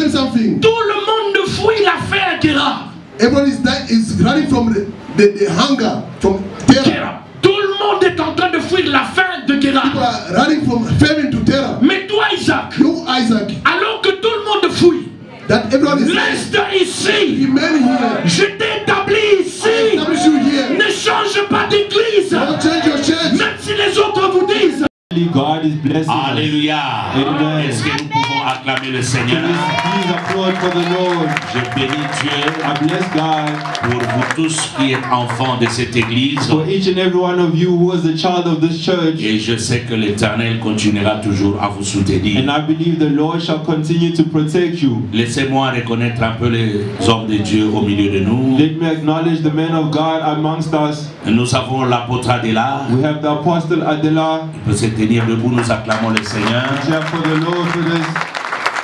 Something. Tout le monde fuit la faim et terreur. Everyone is running from the hunger, from terror. Tout le monde est en train de fuir la faim de Guérard. People are running from famine to terror. Mais toi, Isaac, You, Isaac, alors que tout le monde fuit, that everyone is reste ici. remain here. Je t'ai établi ici. I establish you here. Ne change pas d'église. Don't change your church. Même si les autres vous disent. God is blessing. Alléluia. Amen. Est-ce que nous pouvons acclamer le Seigneur? Please applaud for the Lord. Je bénis Dieu I bless God pour vous tous qui êtes enfants de cette église. for each and every one of you who was a child of this church. Et je sais que l'Éternel continuera toujours à vous soutenir. And I believe the Lord shall continue to protect you. Laissez-moi reconnaître un peu les hommes de Dieu au milieu de nous. Let me acknowledge the men of God amongst us. Nous avons l'apôtre Adela. We have the Apostle Adela. Il peut se tenir debout, nous acclamons le Seigneur. Clap for the Lord for this.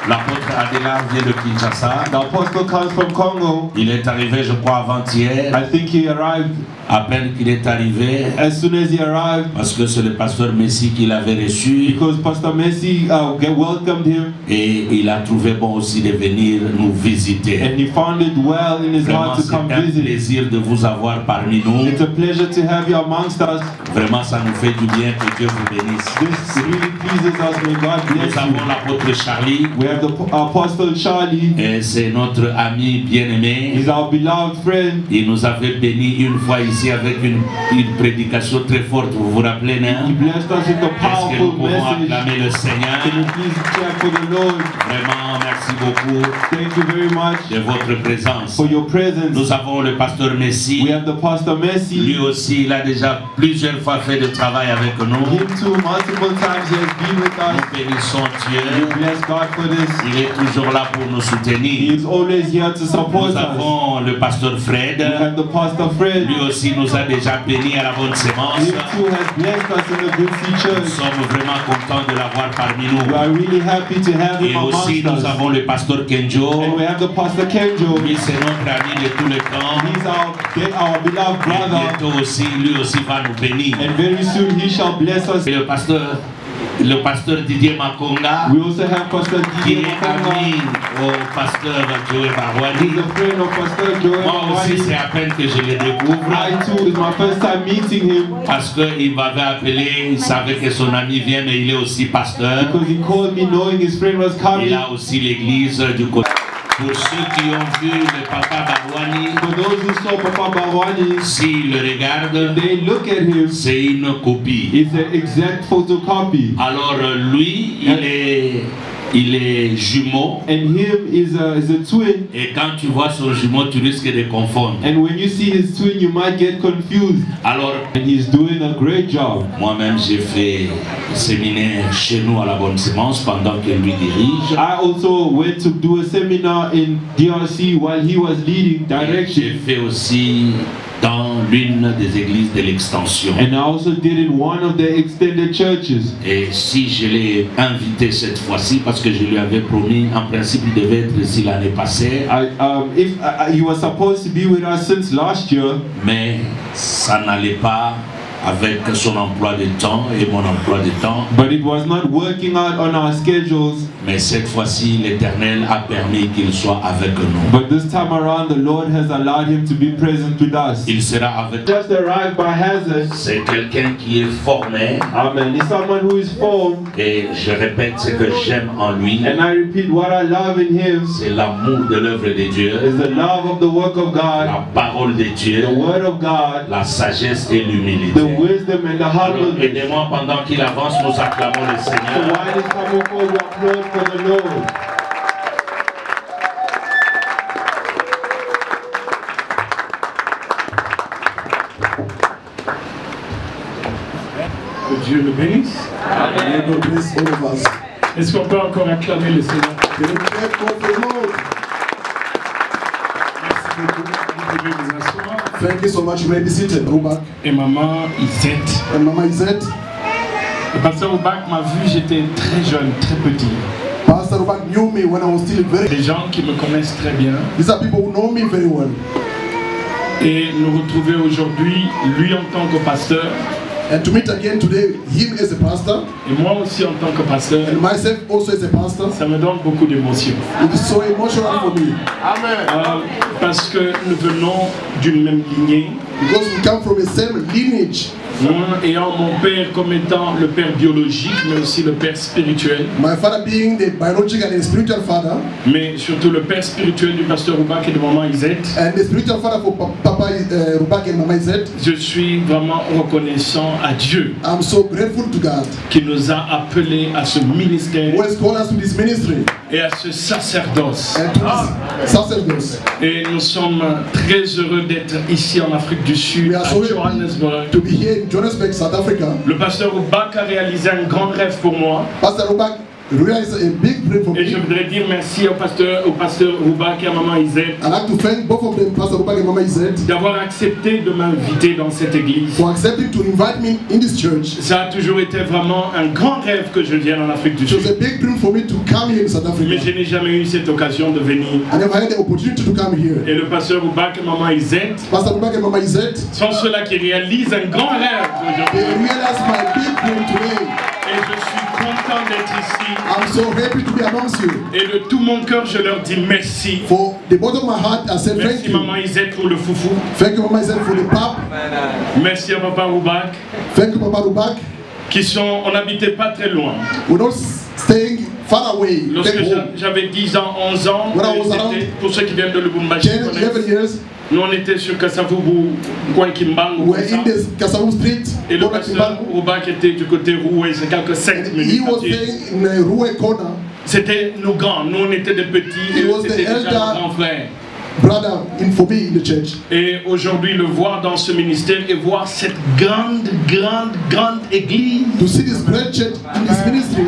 L'apôtre Adela vient de Kinshasa. The Apostle comes from Congo. Il est arrivé, je crois, avant-hier. I think he arrived À peine qu'il est arrivé, as soon as he arrived, parce que c'est le pasteur Messi qui l'avait reçu. because Pastor Messi welcomed him. Et il a trouvé bon aussi de venir nous visiter. And he found it well in his Vraiment, heart to c'est come un visit. plaisir de vous avoir parmi nous. It's a pleasure to have you amongst us. Vraiment, ça nous fait du bien, que Dieu vous bénisse. This really pleases us. May God bless Nous avons you. l'apôtre Charlie, We have the Apostle Charlie. et c'est notre ami bien-aimé. He's our beloved friend. Il nous avait béni une fois ici avec une prédication très forte, vous vous rappelez, He non? blessed us with a Est-ce que nous powerful pouvons message. acclamer le Seigneur? Can you please clap for the Lord? Vraiment, merci beaucoup Thank you very much de votre présence. for your presence. Nous avons le pasteur Messi. We have the Pastor Messi. Lui aussi, il a déjà plusieurs fois fait de travail avec nous. Him too, multiple times he has been with us. Nous bénissons We Dieu. bless God for this. Il est toujours là pour nous He soutenir. is always here to support Nous us. avons le pasteur We Fred. have the Pastor Fred. Lui aussi nous a déjà béni à la bonne sémence. Him too has blessed us in the Good Seed Nous Church. sommes vraiment contents de l'avoir parmi nous. We are really happy to have Et him aussi amongst nous us. avons le pasteur Kenjo. And we have the Pastor Kenjo. Lui c'est notre ami de tout le temps. He's our beloved Et brother. bientôt aussi, lui aussi va nous bénir. And very soon he shall bless us. Et le pasteur Didier Makonga, We also have Pastor qui Didier est ami Makanga. au pasteur Joël Barwani. He's a friend of Pastor Joel Moi aussi, c'est Mawani. à peine que je le découvre. I too, it's my first time meeting him Parce qu'il m'avait appelé, il savait que son ami vient, mais il est aussi pasteur. because he called me knowing his friend was Il coming. a aussi l'église du côté. Pour ceux qui ont vu le papa Barwani, For those who saw Papa Barwani, s'ils le regardent, they look at him. c'est une copie. It's an exact photocopy. Alors lui, il est jumeau. And him is a twin. Et quand tu vois son jumeau, tu risques de confondre. And when you see his twin, you might get confused. Alors, And he's doing a great job. moi-même, j'ai fait séminaire chez nous à la Bonne Sémence pendant qu'il lui dirige. I also went to do a seminar in DRC while he was leading J'ai direction. fait aussi dans l'une des églises de l'extension. And I also did in one of the extended churches. Et si je l'ai invité cette fois-ci, parce que je lui avais promis, en principe, il devait être ici l'année passée, He was supposed to be with us since last year, mais ça n'allait pas avec son emploi de temps et mon emploi de temps. but it was not working out on our schedules. Mais cette fois-ci, l'Éternel a permis qu'il soit avec nous. But this time around, the Lord has allowed him to be present with us. Il sera avec nous. Just arrived by hazard. C'est quelqu'un qui est formé. Amen. He's someone who is formed. Et je répète ce que j'aime en lui. And I repeat, what I love in him C'est l'amour de l'œuvre de Dieu, is the love of the work of God, la parole de Dieu, the word of God, la sagesse et the l'humilité. wisdom and the Alors, humbleness. aidez-moi pendant qu'il avance, nous acclamons le So Seigneur. while he's coming forward, we applaud for the Lord. Que Dieu le bénisse. May God bless all of us. Est-ce qu'on peut encore acclamer le Seigneur? Can you clap for the Lord? Merci beaucoup. Vous pouvez vous asseoir. Thank you so much. You may be seated. Rubak Et maman Isette. and Mama Isette. Le pasteur Oubak m'a vu, j'étais très jeune, très petit. Pastor Rubak knew me when I was still very. Des gens qui me connaissent très bien. These are people who know me very well. Et nous retrouver aujourd'hui, lui en tant que pasteur, And to meet again today, him as a pastor, Et moi aussi en tant que pasteur, and myself also as a pastor, ça me donne beaucoup d'émotions. it is so emotional for me. Parce que nous venons d'une même lignée. Because we come from the same lineage. Ayant mon père comme étant le père biologique, mais aussi le père spirituel. My father being the biological and spiritual father. Mais surtout le père spirituel du pasteur Roubak et de maman Isette. And the spiritual father for Papa Roubak and Mama Isette. Je suis vraiment reconnaissant à Dieu. I'm so grateful to God. Qui nous a appelés à ce ministère. Who has called us to this ministry. Et à ce sacerdoce. And to this sacerdoce. Et nous sommes très heureux d'être ici en Afrique du Sud, à Johannesburg. To be here in Johannesburg, South Africa. Le pasteur Roubak a réalisé un grand rêve pour moi. Pastor Roubak realized a big dream for me. Et je voudrais dire merci au pasteur Roubak et à maman Isette. I'd like to thank both of them, Pastor Roubak and Mama Isette, d'avoir accepté de m'inviter dans cette église. for accepting to invite me in this church. Ça a toujours été vraiment un grand rêve que je vienne en Afrique du It was Sud. a big dream for me to come here in South Mais Africa. je n'ai jamais eu cette occasion de venir. I never had the opportunity to come here. Et le pasteur Roubak et maman Isette Pastor Roubak and Mama Isette, sont ceux-là qui réalisent un grand rêve they aujourd'hui. realized my big dream today. Et je suis content d'être ici. I'm so happy to be amongst you. Et de tout mon cœur, je leur dis merci. For the bottom of my heart, I said thank Merci you. maman Isette pour le foufou. Thank you, Mama Isette, for the pap. Merci à papa Roubak. Thank you, Papa Roubak. On n'habitait pas très loin. We're not staying far away. Lorsque Back home. j'avais 10 ans, 11 ans, When I was around pour ceux qui viennent de Lubumbashi, 10, 11 years, nous on était sur Kasavubu, coin Kimbangu. we were in the Kasavu street. Et le pasteur Roubak était du côté Roué, c'est quelques 5 He minutes. was staying in the Roué corner. C'était nos grands, nous on était des petits, He et eux was the c'était déjà elder nos grands frères. Brother for me in the church. Et aujourd'hui, le voir dans ce ministère et voir cette grande église, To see this great church in this ministry,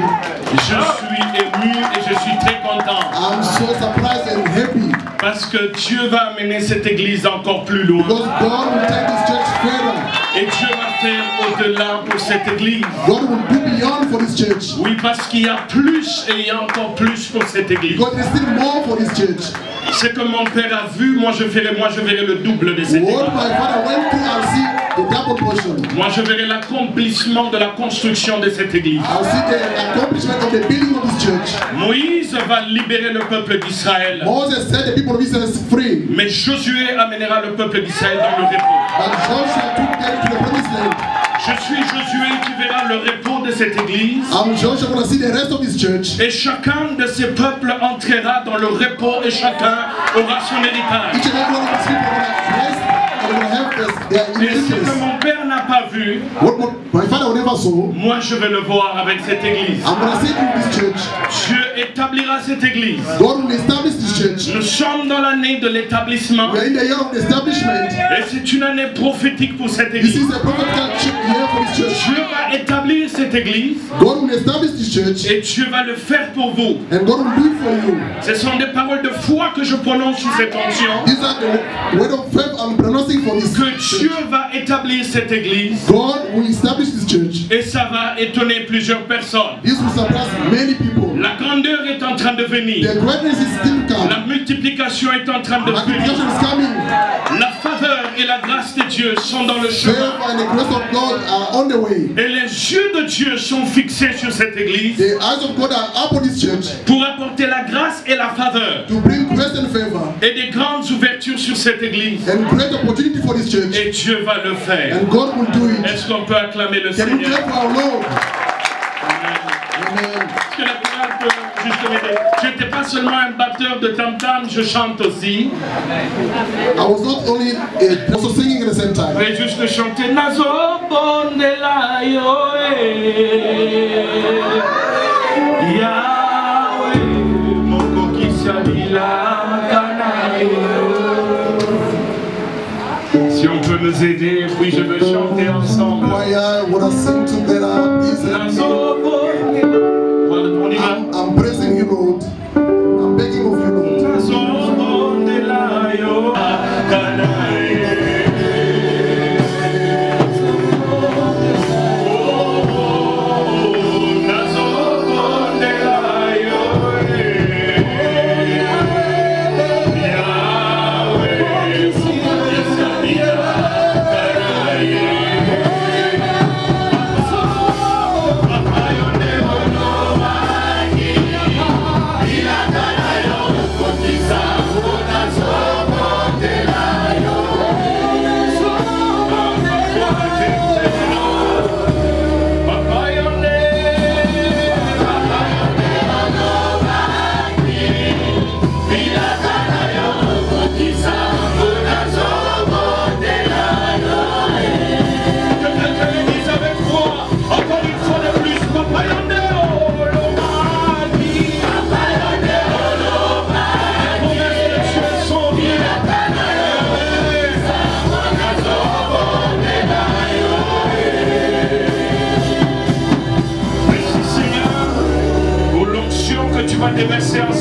je suis ému et je suis très content. I'm so surprised and happy. Parce que Dieu va amener cette église encore plus loin. Because God will take this church further. Et Dieu va faire au-delà pour cette église. God will do beyond for this church. Oui, parce qu'il y a plus et il y a encore plus pour cette église. God is still more for this church. Ce que mon père a vu, moi je verrai le double de cette église. What my father went through, I'll see the double portion. Moi je verrai l'accomplissement de la construction de cette église. I'll see the accomplishment of the building of this church. Moïse va libérer le peuple d'Israël. Moses set the people of Israel free. Mais Josué amènera le peuple d'Israël dans le repos. But Joshua took them to the promised land. Je suis Josué qui verra le repos de cette église. I'm Joshua going to see the rest of this church. Et chacun de ces peuples entrera dans le repos et chacun aura son héritage. Each and every one of these people will have rest and will have their Et ce que inheritance. mon père n'a pas vu, What my father never saw, moi je vais le voir avec cette église. I'm going to see it in this church. Dieu établira cette église. God will establish this church. Nous sommes dans l'année de l'établissement. We are in the year of the establishment. Et c'est une année prophétique pour cette This église. is a prophetical year for this church. Dieu va établir cette église God will establish this church. et Dieu va le faire pour vous. And God will do it for you. Ce sont des paroles de foi que je prononce sous cette onction. These are the word of faith I'm pronouncing for this Que church. Dieu va établir cette église God will establish this church. et ça va étonner plusieurs personnes. This will surprise many people. La grandeur est en train de venir. The greatness is still La coming. multiplication est en train de Multiplication venir. is coming. La faveur et la grâce de Dieu sont dans le chemin. Favor and the grace of God are on the way. Et les yeux de Dieu sont fixés sur cette église The eyes of God are upon this church pour apporter la grâce et la faveur to bring grace and favor et des grandes ouvertures sur cette église. and great opportunity for this church. Et Dieu va le faire. And God will do it. Est-ce qu'on peut acclamer le Can we Seigneur? clap for our Lord? Amen. Amen. Est-ce que la chorale peut juste m'aider? Je n'étais pas seulement un batteur de tam-tam, je chante aussi. I was not only also singing at the same time. Je vais juste chanter Nazo Bondela Yahweh Moko Kishabila Kanae. Si on peut nous aider, puis je veux chanter ensemble. Choir, when I sing together, please help me. Nazo Bondela. On y va. I'm praising you, Lord. I'm begging of you, Lord. Nazo Bondela Kanae.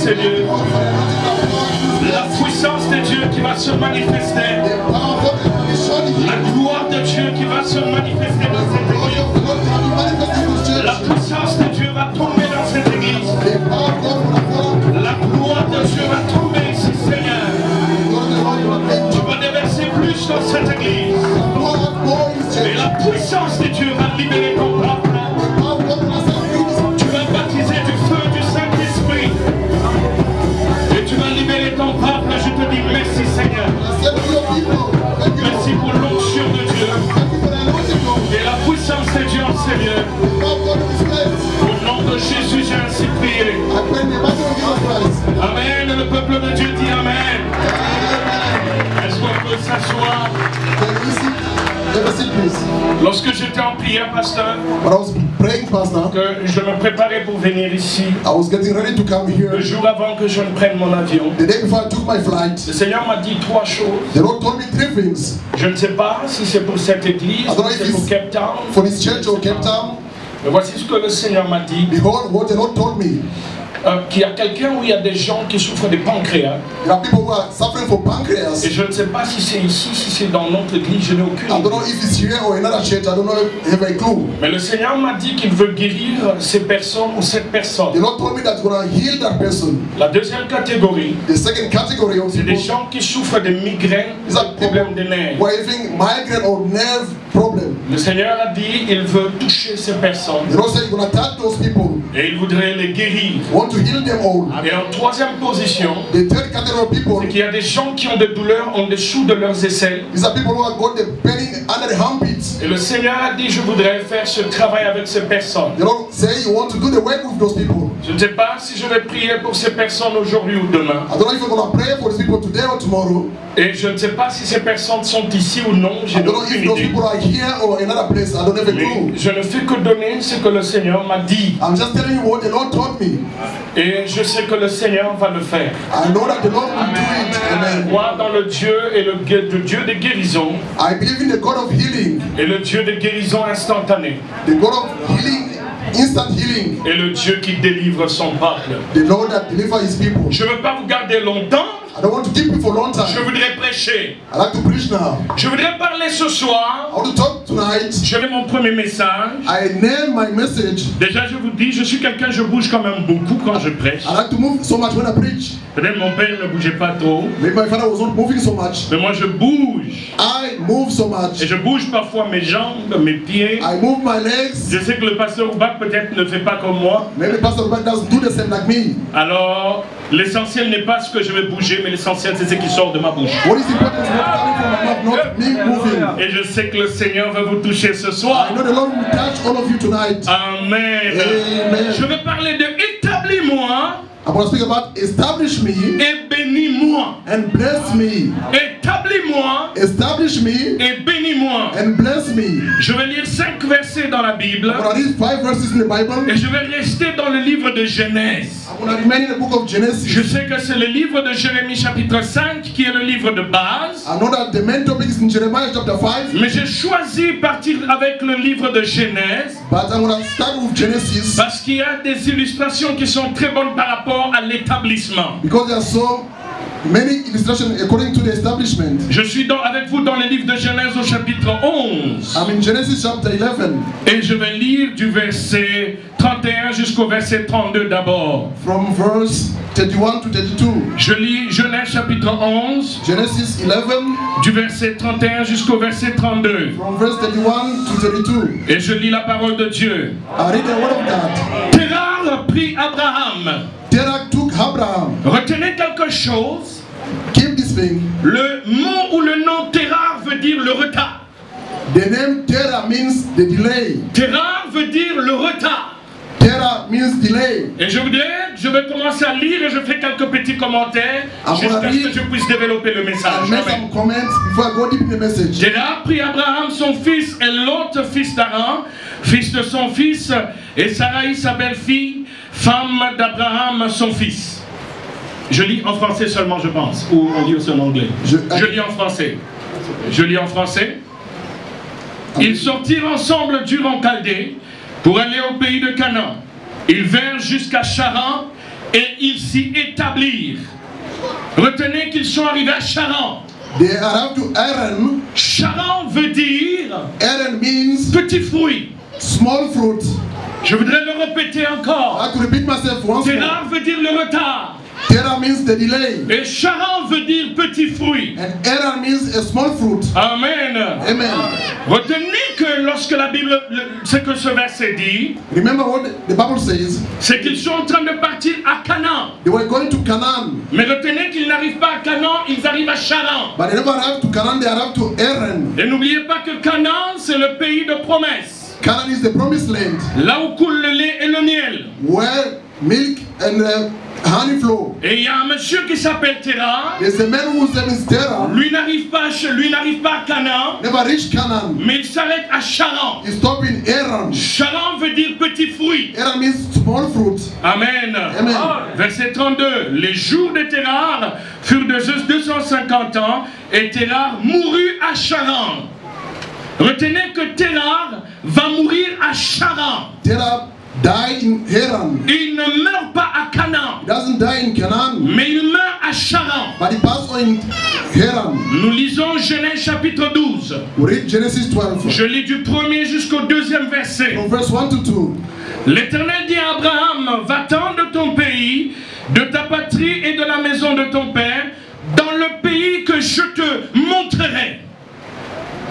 Seigneur. La puissance de Dieu qui va se manifester. La gloire de Dieu qui va se manifester dans cette église. La puissance de Dieu va tomber dans cette église. La gloire de Dieu va tomber ici, Seigneur. Tu vas déverser plus dans cette église. Et la puissance de Dieu va libérer ton peuple. Tu vas baptiser du feu du Saint-Esprit. Et tu vas libérer ton peuple. Je te dis merci, Seigneur. Merci pour l'onction de Dieu. Et la puissance de Dieu, Seigneur. Au nom de Jésus, j'ai ainsi prié. Amen. Le peuple de Dieu dit Amen. Est-ce qu'on peut s'asseoir? Lorsque j'étais en prière, pasteur, que je me préparais pour venir ici, le jour avant que je ne prenne mon avion, le Seigneur m'a dit 3 choses. Je ne sais pas si c'est pour cette église, si c'est pour Cape Town. Mais voici ce que le Seigneur m'a dit. Qu'il y a quelqu'un où il y a des gens qui souffrent de pancréas. Et je ne sais pas si c'est ici, si c'est dans notre église, je n'ai aucune idée. Mais le Seigneur m'a dit qu'il veut guérir ces personnes ou cette personne. La deuxième catégorie, c'est des gens qui souffrent de migraines, de problèmes de nerfs. Le Seigneur a dit qu'il veut toucher ces personnes. Et il voudrait les guérir. Et en troisième position, c'est qu'il y a des gens qui ont des douleurs en dessous de leurs aisselles. Et le Seigneur a dit, je voudrais faire ce travail avec ces personnes. Je ne sais pas si je vais prier pour ces personnes aujourd'hui ou demain. Et je ne sais pas si ces personnes sont ici ou non. Je n'ai aucune idée. Mais je ne fais que donner ce que le Seigneur m'a dit. Et je sais que le Seigneur va le faire. Amen. Moi, dans le Dieu et le Dieu de guérison. Et le Dieu de guérison instantanée. Instant healing. Et le Dieu qui délivre son peuple. The Lord that deliver his people. Je ne veux pas vous garder longtemps. I don't want to keep you for a long time. Je voudrais prêcher. I like to preach now. Je voudrais parler ce soir. I want to talk tonight. Je vais mon premier message. I name my message. Déjà, je vous dis, je suis quelqu'un, je bouge quand même beaucoup quand je prêche. I like to move so much when I preach. Peut-être mon père ne bougeait pas trop. Maybe my father was not moving so much. Mais moi, je bouge. I move so much. Et je bouge parfois mes jambes, mes pieds. I move my legs. Je sais que le pasteur Oubak peut-être ne fait pas comme moi. Maybe Pastor Oubak doesn't do the same like me. Alors, l'essentiel n'est pas ce que je vais bouger, mais l'essentiel c'est ce qui sort de ma bouche. What is important is not coming from my mouth, not me moving. Et je sais que le Seigneur va vous toucher ce soir. I know the Lord will touch all of you tonight. Amen. Amen. Je vais parler de établis-moi. I want to speak about establish me et bénis-moi. And bless me. Établis-moi. Establish me et bénis-moi. And bless me. Je vais lire 5 versets dans la Bible. I'm going to read 5 verses in the Bible. Et je vais rester dans le livre de Genèse. I'm going to remain in the book of Genesis. Je sais que c'est le livre de Jérémie chapitre 5 qui est le livre de base. I know that the main topic is in Jeremiah chapter 5. Mais j'ai choisi partir avec le livre de Genèse. But I'm going to start with Genesis. Parce qu'il y a des illustrations qui sont très bonnes par rapport à l'établissement. Because there are so many illustrations according to the establishment. Je suis avec vous dans le livre de Genèse au chapitre 11. I'm in Genesis chapter 11. Et je vais lire du verset 31 jusqu'au verset 32 d'abord. From verse 31 to 32. Je lis Genèse chapitre 11. Genesis 11. Du verset 31 jusqu'au verset 32. From verse 31 to 32. Et je lis la parole de Dieu. I read the word of God. Terah prit Abraham. Terah took Abraham. Retenez quelque chose. Keep this thing. Le mot ou le nom Terah veut dire le retard. The name Terah means the delay. Terah veut dire le retard. Terah means delay. Et je vais commencer à lire et je fais quelques petits commentaires jusqu'à ce que je puisse développer le message. I'll make some comments before I go deep in the message. Terah prit Abraham son fils et l'autre fils d'Aaron, fils de son fils, et Sarai sa belle-fille, femme d'Abraham son fils. Je lis en français seulement, je pense, ou on lit aussi en anglais. Je lis en français. Je lis en français. Ils sortirent ensemble d'Ur en Chaldée pour aller au pays de Canaan. Ils vinrent jusqu'à Charan et ils s'y établirent. Retenez qu'ils sont arrivés à Charan. They arrived to Haran. Charan veut dire Haran means petit fruit. small fruit. Je voudrais le répéter encore. I could repeat myself once more. Terah veut dire le retard. Terah means the delay. Et Charan veut dire petit fruit. And Haran means a small fruit. Amen. Amen. Retenez que lorsque la Bible, ce que ce verset dit, Remember what the Bible says. c'est qu'ils sont en train de partir à Canaan. They were going to Canaan. Mais retenez qu'ils n'arrivent pas à Canaan, ils arrivent à Charan. But they never arrived to Canaan, they arrived to Haran. Et n'oubliez pas que Canaan, c'est le pays de promesse. Canaan is the promised land. Là où coule le lait et le miel. Where milk and honey flow. Et il y a un monsieur qui s'appelle Terah. There's a man whose name is Terah. Lui n'arrive pas à Canaan, Never reached Canaan. mais il s'arrête à Charan. He stopped in Haran. Charan veut dire petit fruit. Haran means small fruit. Amen. Amen. Verset 32. Les jours de Terah furent de 250 ans et Terah mourut à Charan. Retenez que Terah va mourir à Charan. Terah died in Haran. Il ne meurt pas à Canaan, He doesn't die in Canaan, mais il meurt à Charan. but he passed on in Haran. Nous lisons Genèse chapitre 12. We read Genesis 12. Je lis du premier jusqu'au deuxième verset. From verse 1 to 2. L'Éternel dit à Abraham, va-t'en de ton pays, de ta patrie et de la maison de ton père, dans le pays que je te montrerai.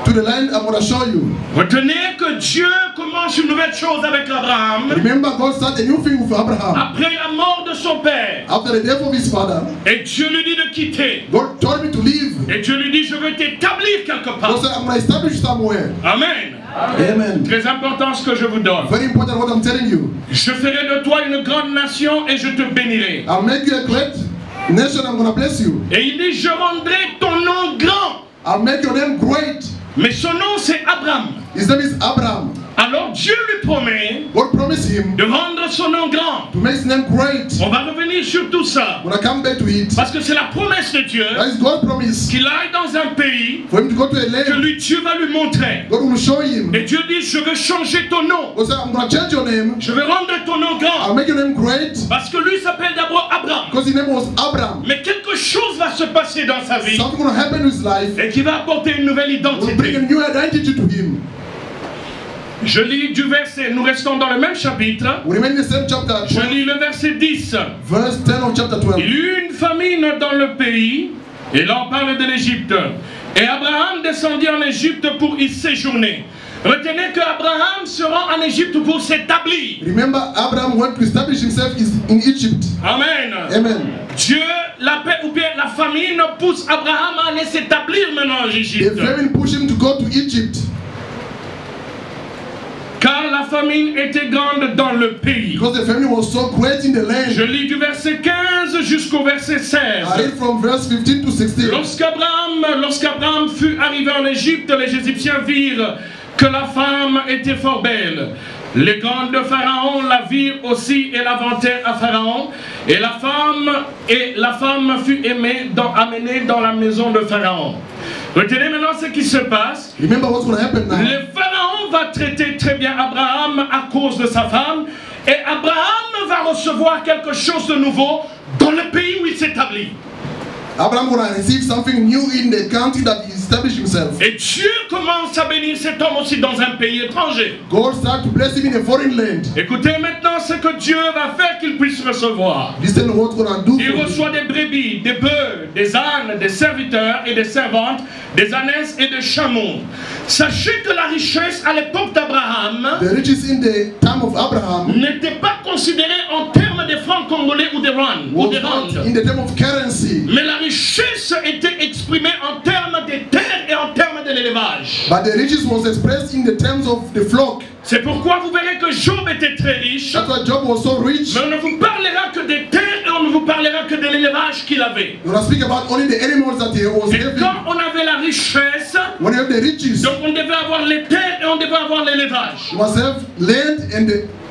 To the land I'm going to show you. Retenez que Dieu commence une nouvelle chose avec Abraham Remember, God started a new thing with Abraham. après la mort de son père. After the death of his father, Et Dieu lui dit de quitter. God told me to leave. Et Dieu lui dit, je veux t'établir quelque part. God said, I'm going to establish somewhere. Amen. Amen. Très important ce que je vous donne. Very important what I'm telling you. Je ferai de toi une grande nation et je te bénirai. I'll make you a great nation. I'm going to bless you. Et il dit, je rendrai ton nom grand. I'll make your name great. Mais son nom c'est Abraham. His name is Abraham. Alors Dieu lui promet God promised him de rendre son nom grand. to make his name great. On va revenir sur tout ça. When I come back to it, Parce que c'est la promesse de Dieu that is God's promise qu'il aille dans un pays for him to go to a que land. lui, Dieu va lui montrer. God will show him. Et Dieu dit, je veux changer ton nom. God said, I'm going to change your name. Je veux rendre ton nom grand. I'll make your name great. Parce que lui s'appelle d'abord Abraham. Because his name was Abraham. Mais quelque chose va se passer dans sa vie Something going to happen in his life et qui va apporter une nouvelle will bring a identité. new identity to him. Je lis du verset, nous restons dans le même chapitre. We remain in the same chapter, Je lis le verset 10. verse 10 of chapter 12. Il y eut une famine dans le pays, et là on parle de l'Égypte. Et Abraham descendit en Égypte pour y séjourner. Retenez que Abraham se rend en Égypte pour s'établir. Remember, Abraham went to establish himself in Egypt. Amen. Amen. Dieu, la paix ou bien la famine pousse Abraham à aller s'établir maintenant en The Égypte. famine pushed him to go to Egypt. Car la famine était grande dans le pays. Because the famine was so great in the land. Je lis du verset 15 jusqu'au verset 16. I read from verse 15 to 16. Lorsqu'Abraham fut arrivé en Égypte, les Égyptiens virent que la femme était fort belle. Les grandes de Pharaon la virent aussi et la vantèrent à Pharaon. Et la femme fut amenée dans la maison de Pharaon. Retenez maintenant ce qui se passe. Remember what's going to happen now. Le Pharaon va traiter très bien Abraham à cause de sa femme. Et Abraham va recevoir quelque chose de nouveau dans le pays où il s'établit. Abraham going to receive something new in the country that he established himself. Et Dieu commence à bénir cet homme aussi dans un pays étranger. God started to bless him in a foreign land. Écoutez maintenant ce que Dieu va faire qu'il puisse recevoir. Listen to what's going to do Il for him. reçoit des brebis, des bœufs, des ânes, des serviteurs et des servantes, des ânesses et des chameaux. Sachez que la richesse à l'époque d'Abraham The riches in the time of Abraham n'était pas considérée en termes de francs congolais ou de rand. was not in the term of currency, Mais la richesse était exprimée en termes de terre et en termes de l'élevage. but the riches was expressed in the terms of the flock. C'est pourquoi vous verrez que Job était très riche. That's why Job was so rich. Mais on ne vous parlera que des terres et on ne vous parlera que de l'élevage qu'il avait. You want to speak about only the animals that he was Et having. quand on avait la richesse, When you have the riches, donc on devait avoir les terres et on devait avoir l'élevage. you must have land and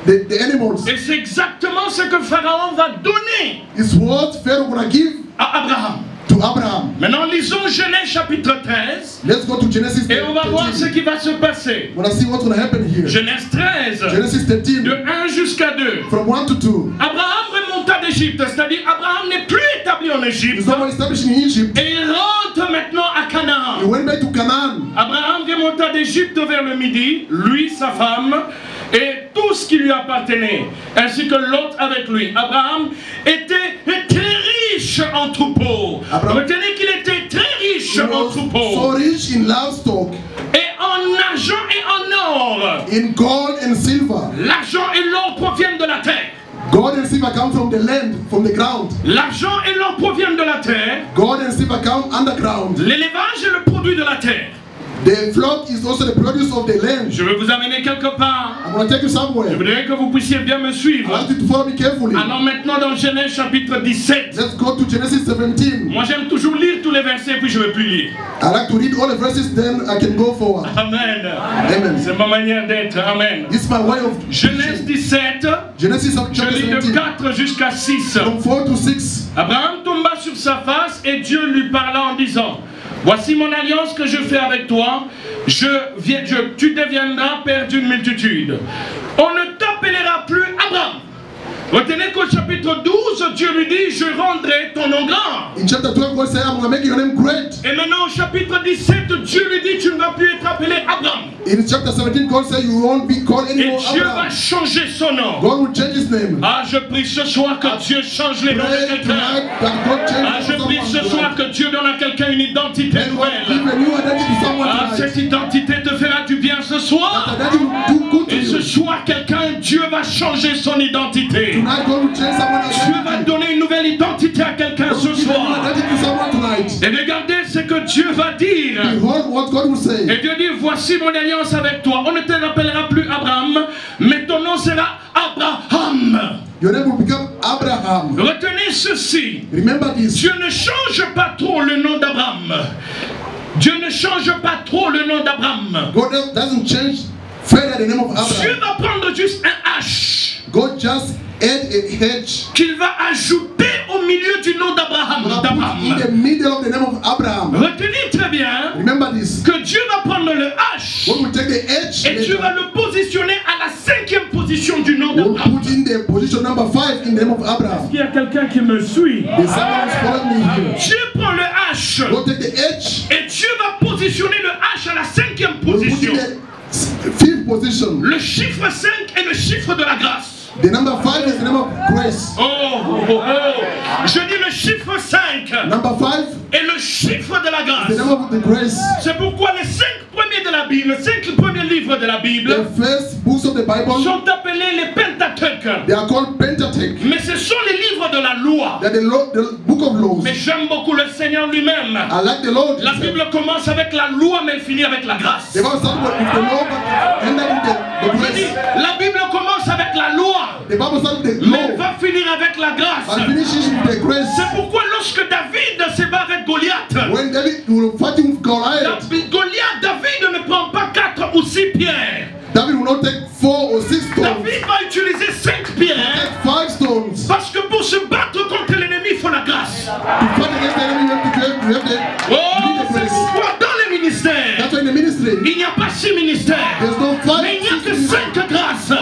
the animals. Et c'est exactement ce que Pharaon va donner It's what Pharaoh going to give à Abraham. to Abraham. Maintenant lisons Genèse chapitre 13 Let's go to Genesis et on va voir 13. ce qui va se passer. We want to see what's going to happen here. Genèse 13, Genesis de 13, 1 jusqu'à 2. from 1 to 2. Abraham remonta remonta d'Égypte, c'est-à-dire Abraham n'est plus établi en Égypte. He's not established in Egypt. Et il rentre maintenant à He Canaan. went back to Canaan. Abraham remonta d'Égypte vers le midi, lui, sa femme, et tout ce qui lui appartenait, ainsi que Lot avec lui. Abraham était très riche en troupeaux. Retenez qu'il était très riche He en was so troupeaux. rich in livestock, Et en argent et en or. in gold and silver. L'argent et l'or proviennent de la terre. Gold and silver come from the land, from the ground. L'argent et l'or proviennent de la terre. Gold and silver come underground. L'élevage est le produit de la terre. The flock is also the produce of the land. Je vais vous amener quelque part. I'm going to take you Je somewhere. voudrais que vous puissiez bien me I suivre. want you to follow me carefully. Allons maintenant dans Genèse chapitre 17. Let's go to Genesis 17. Moi j'aime toujours lire tous les versets puis je ne veux plus lire. I like to read all the verses, then I can go forward. Amen. Amen. C'est ma manière d'être. Amen. This is my way of Genèse 17, Genesis je chapter lis de 17, 4 jusqu'à 6. from 4 to 6. Abraham tomba sur sa face et Dieu lui parla en disant: voici mon alliance que je fais avec toi. Tu deviendras père d'une multitude. On ne t'appellera plus Abraham. Retenez qu'au chapitre 12, Dieu lui dit: je rendrai ton nom grand. In chapter 12, God said, I'm going to make your name great. Et maintenant au chapitre 17, Dieu lui dit: tu ne vas plus être appelé Abraham. In chapter 17, God said, you won't be called Et anymore Dieu va Abraham. changer son nom. God will change his name. Ah, je prie ce soir que Dieu change les noms de Pray quelqu'un. tonight that God Ah, changes je prie ce soir que Dieu donne à quelqu'un une identité And God give nouvelle. a new identity to someone Ah, tonight. cette identité te fera du bien ce soir. That identity will do good to Et ce you. soir, Dieu va changer son identité. Tonight, God will change someone's Dieu va identity. donner une nouvelle identité à quelqu'un God ce will give a new soir. identity to someone tonight. Et regardez ce que Dieu va dire. Behold what God will say. Et Dieu dit: voici mon alliance avec toi. On ne te rappellera plus Abraham, mais ton nom sera Abraham. Your name will become Abraham. Retenez ceci. Remember this. Dieu ne change pas trop le nom d'Abraham. Dieu ne change pas trop le nom d'Abraham. God doesn't change further the name of Dieu Abraham. va prendre juste un H God just add a hedge qu'il va ajouter au milieu du nom d'Abraham. in the middle of the name of Abraham. Retenez très bien Remember this. que Dieu va prendre le H God will take the edge et Dieu va later. le positionner à la 5e position du nom Will d'Abraham. put in the position number 5 in the name of Abraham. Il y a quelqu'un qui me suit. There's someone who's following me here. Dieu prend le H God take the edge. et Dieu va positionner le H à la 5e Will put in position. the 5th position. Le chiffre 5 est le chiffre de la grâce. The number 5 is the number of grace. Oh. Je dis le chiffre 5 Number 5 est le chiffre de la is the grâce. number of the grace. C'est pourquoi les 5 premiers de la Bible, les 5 premiers livres de la Bible The first books of the Bible, sont appelés les Pentateuques. they are called Pentateuch. Mais ce sont les livres de la loi. They are the book of laws. Mais j'aime beaucoup le Seigneur lui-même. I like the Lord. La Bible commence avec la loi mais elle finit avec la grâce. The Bible starts with the law, but ended with the Je dis, grace. la Bible commence avec la loi, The Bible starts with the mais elle law, va finir avec la grâce. but finishes with the grace. C'est pourquoi lorsque David se bat avec Goliath, When David will fight with Goliath, David ne prend pas 4 ou 6 pierres. David will not take 4 or 6 stones. David va utiliser 5 pierres. Take 5 stones. Parce que pour se battre contre l'ennemi, il faut la grâce. To fight against the enemy, you have Oh, you need the c'est grace. pourquoi dans les ministères, That's why in the ministry, il n'y a pas 6 ministères, there's no mais il n'y a 5, que 5 grâces. 5.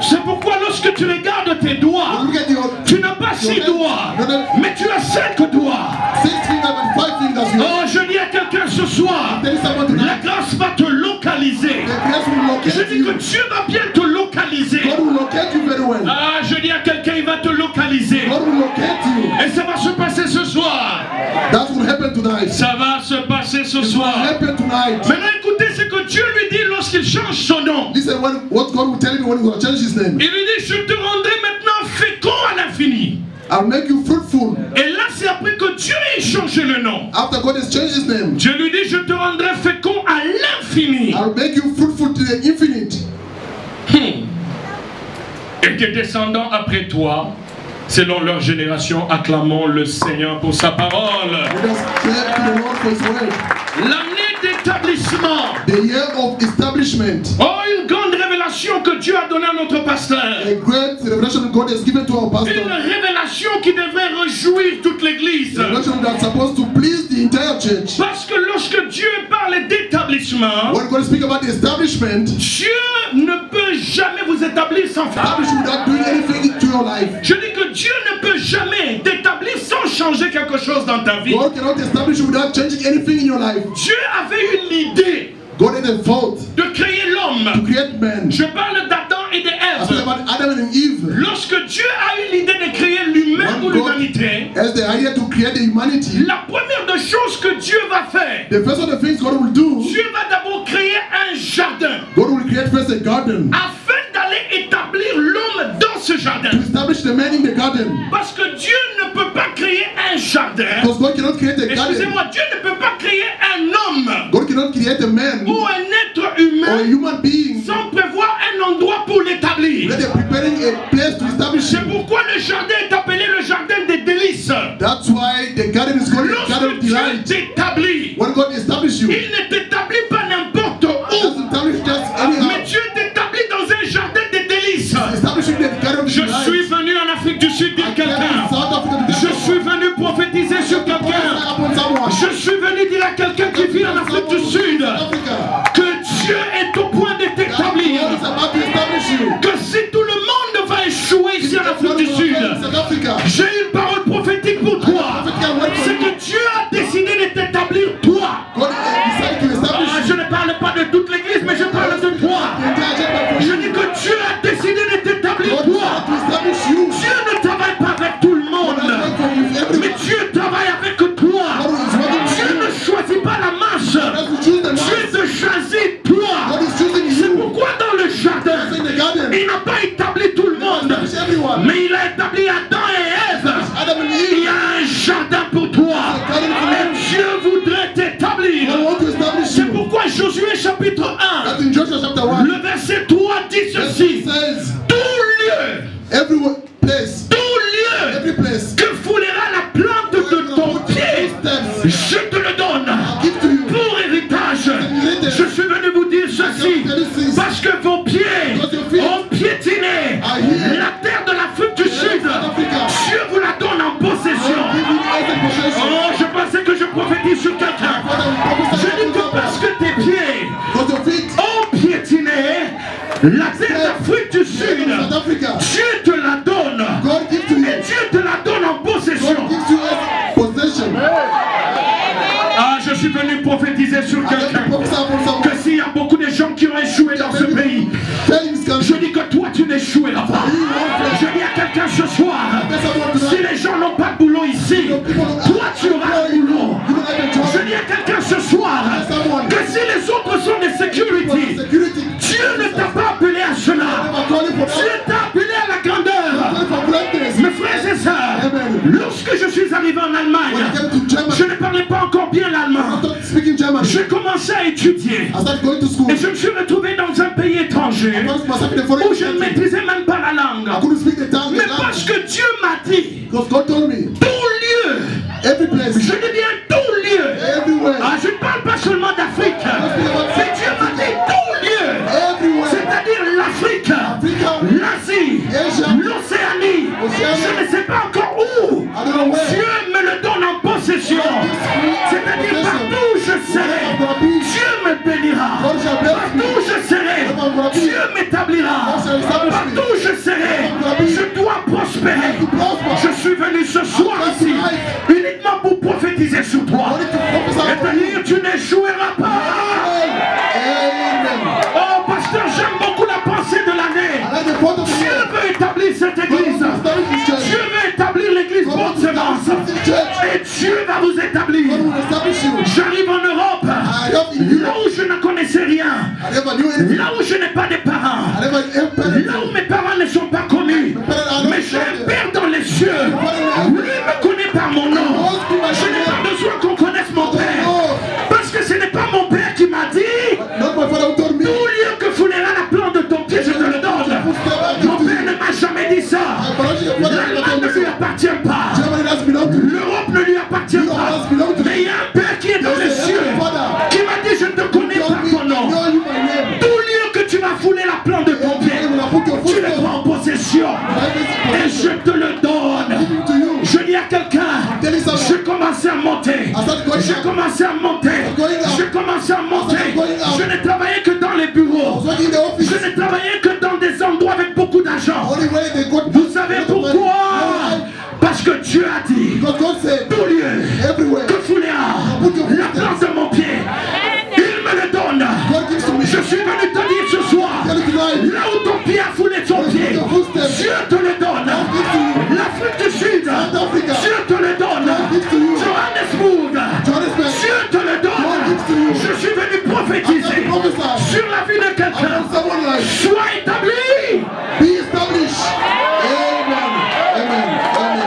C'est pourquoi lorsque tu regardes tes doigts, Look at your tu n'as pas 6 doigts, mais tu as 5 doigts. 6 fingers and 5 fingers. You Oh, je dis à quelqu'un ce soir, tell someone la tonight, grâce va te localiser. the grace will Je locate dis que you. Dieu va bien te localiser. God will locate you very well. Ah, je dis à quelqu'un, il va te localiser. God will locate you. Et ça va se passer ce soir. That will happen tonight. Ça va se passer ce It will soir. happen tonight. Maintenant, écoutez ce que Dieu lui dit lorsqu'il change son nom. Listen, what God will tell me when He's going to change His name. Il lui dit, je te rendrai maintenant fécond à l'infini. I'll make you fruitful. Et là, c'est après que Dieu ait changé le nom. After God has changed His name, Dieu lui dit, je te rendrai fécond à l'infini. I'll make you fruitful to the infinite. Et tes descendants après toi, selon leur génération, acclamons le Seigneur pour sa parole. Let us clap to the Lord for His word. L'année d'établissement. The year of establishment. Oh, une grande révélation que Dieu a donnée à notre pasteur. A great revelation God has given to our Une pastor. révélation qui devrait réjouir toute l'église. A revelation that's supposed to please the entire church. Parce que lorsque Dieu parle d'établissement, When God speaks about the establishment, Dieu ne peut jamais vous établir sans faire. establish without doing anything to your life. Je dis que Dieu changer quelque chose dans ta vie. God cannot establish you without changing anything in your life. Dieu avait eu l'idée God had a thought de créer to l'homme. create man. Je parle d'Adam et I speak d'Ève. about Adam and Eve. Lorsque Dieu a eu l'idée de créer l'humain ou When God l'humanité, has the idea to create the humanity, la première des choses que Dieu va faire, the first of the things God will do, Dieu va d'abord créer un jardin God will create first a garden afin d'aller établir l'homme dans ce jardin. to establish the man in the garden. Parce que Dieu ne peut pas créer un jardin. Because God cannot create a garden. Excusez-moi, Dieu ne peut pas créer un homme God cannot create a man ou un être or a humain human being sans prévoir un endroit pour l'établir. that they're preparing a place to establish C'est him. pourquoi le jardin est appelé le jardin des délices. That's why the garden is called the garden Lorsque of Dieu delight. t'établit, When God establishes you, il ne t'établit pas n'importe He où, doesn't establish just anyhow. mais Dieu t'établit dans un jardin des délices. Establishing the garden of Je delight. suis venu en Afrique du Sud dire I came quelqu'un. to South Africa to Je suis venu prophétiser sur quelqu'un. upon someone. Je suis venu dire à quelqu'un qui vit en Afrique du Sud Africa. que Dieu est au point de God t'établir. is about to establish you. Que si tout le monde va échouer ici en Afrique du Sud, South Africa. j'ai une parole prophétique pour toi. C'est que Dieu a décidé de t'établir toi. God decided to establish Ah, je ne parle pas de toute l'église, mais je parle de toi. Je dis que Dieu a décidé de t'établir God toi. decided to establish you. Dieu ne travaille pas avec tout le monde, mais Dieu travaille avec toi. Dieu ne choisit pas la marche. Dieu te choisit toi. God is choosing C'est you. pourquoi dans le jardin, In the garden, il n'a pas établi tout le monde, establish everyone. mais il a établi Adam et Ève. Adam and Il Eve. y a un jardin pour toi. Et Dieu voudrait t'établir. God wants to establish C'est you. pourquoi Josué chapitre 1, That's in Joshua chapter 1. le verset 3 dit It ceci. says, Tout lieu, every place, tout lieu every place, que foulera la plante de ton pied, steps, je te le donne give to you. pour héritage. Je suis venu vous dire ceci parce que vos pieds ont piétiné la terre de l'Afrique du Sud. Dieu vous la donne en possession. Give you as a possession. Oh, je pensais que je prophétise sur quelqu'un. Je dis que parce que tes pieds Because your feet, ont piétiné la terre d'Afrique du Sud, South Africa, Dieu te la donne. God gives to you. Et Dieu te la donne en possession. God gives you as possession. Ah, je suis venu prophétiser sur I have to quelqu'un prophesy upon someone. que s'il y a beaucoup de gens qui ont échoué dans ce pays, Tell him this je country. dis que toi tu n'échoues pas. Je dis à quelqu'un ce soir, si les gens n'ont pas de boulot ici, toi tu auras un boulot. Je dis à quelqu'un ce soir que si les autres sont des security, Security. Dieu ne t'a pas appelé à cela. I'm calling for Dieu t'a appelé à la grandeur. calling for greatness. Mes frères et sœurs, lorsque je suis arrivé en When I Allemagne, came to Germany, je ne parlais pas encore bien l'allemand. I started speaking German. J'ai commencé à étudier I started going to school. et je me suis retrouvé dans un pays étranger I found myself in a foreign où je ne country. maîtrisais même pas la I langue. couldn't speak the tongue. Mais parce que Dieu m'a dit, Because God told me, tout lieu, every place, je dis bien tout lieu. everywhere, Ah, je ne parle pas seulement d'Afrique, mais Dieu m'a dit tout lieu, everywhere, c'est-à-dire l'Afrique, Africa, l'Asie, Asia, l'Océanie. Je ne sais pas encore où. I don't know where. Dieu me le donne en possession. C'est-à-dire partout où je serai, Dieu me bénira. Partout où je serai, Dieu m'établira. Partout où je serai, je dois prospérer. Je suis venu ce soir ici uniquement pour prophétiser sur toi. Et te dire, tu n'échoueras pas. Amen. Oh, pasteur, j'aime beaucoup la pensée de l'année. I like the thought of Dieu God. veut établir cette église. Establish this church. Dieu veut établir l'église Bonne Semence. Et Dieu va vous établir. God will establish you. J'arrive en Europe, I have in là Europe. où je ne connaissais rien, I never knew anything. là où je n'ai pas de parents, I never have parents. là où mes parents ne sont pas connus. Mais j'ai un Père dans les cieux. Lui me connaît par mon nom. Je n'ai pas besoin qu'on connaisse mon Père. Parce que ce n'est pas mon Père qui m'a dit, Not my father who told me. tout lieu que foulera la plante de ton pied, je te le donne. Mon Père ne m'a jamais dit ça. L'Allemagne ne lui appartient pas. Germany doesn't belong to me. L'Europe ne lui appartient pas. Mais il y a un Père qui est dans les cieux qui m'a dit, je te connais par ton nom. Know you by name. Tout lieu que tu vas fouler la plante de ton pied, tu le prends en possession. Et je te le donne. To you. Je dis à quelqu'un, Tell him something. j'ai commencé à monter. J'ai commencé à monter. J'ai commencé à monter. Je ne travaillais que dans les I bureaux. was working in the office. Je ne travaillais que dans des endroits avec beaucoup d'argent. Only way they got. Vous savez pourquoi? Parce que Dieu a dit, Because God said, tout lieu everywhere, que fouléa la plante de mon pied, il me le donne. God gives to me. Je suis venu te dire ce soir, Tell it tonight. là où ton pied a foulé ton pied, Dieu te le donne. L'Afrique du Sud, Dieu te le donne. Johannesburg, Dieu te le donne. Je suis venu prophétiser sur la vie de quelqu'un. Sois établi. Be established. Amen. Amen. Amen.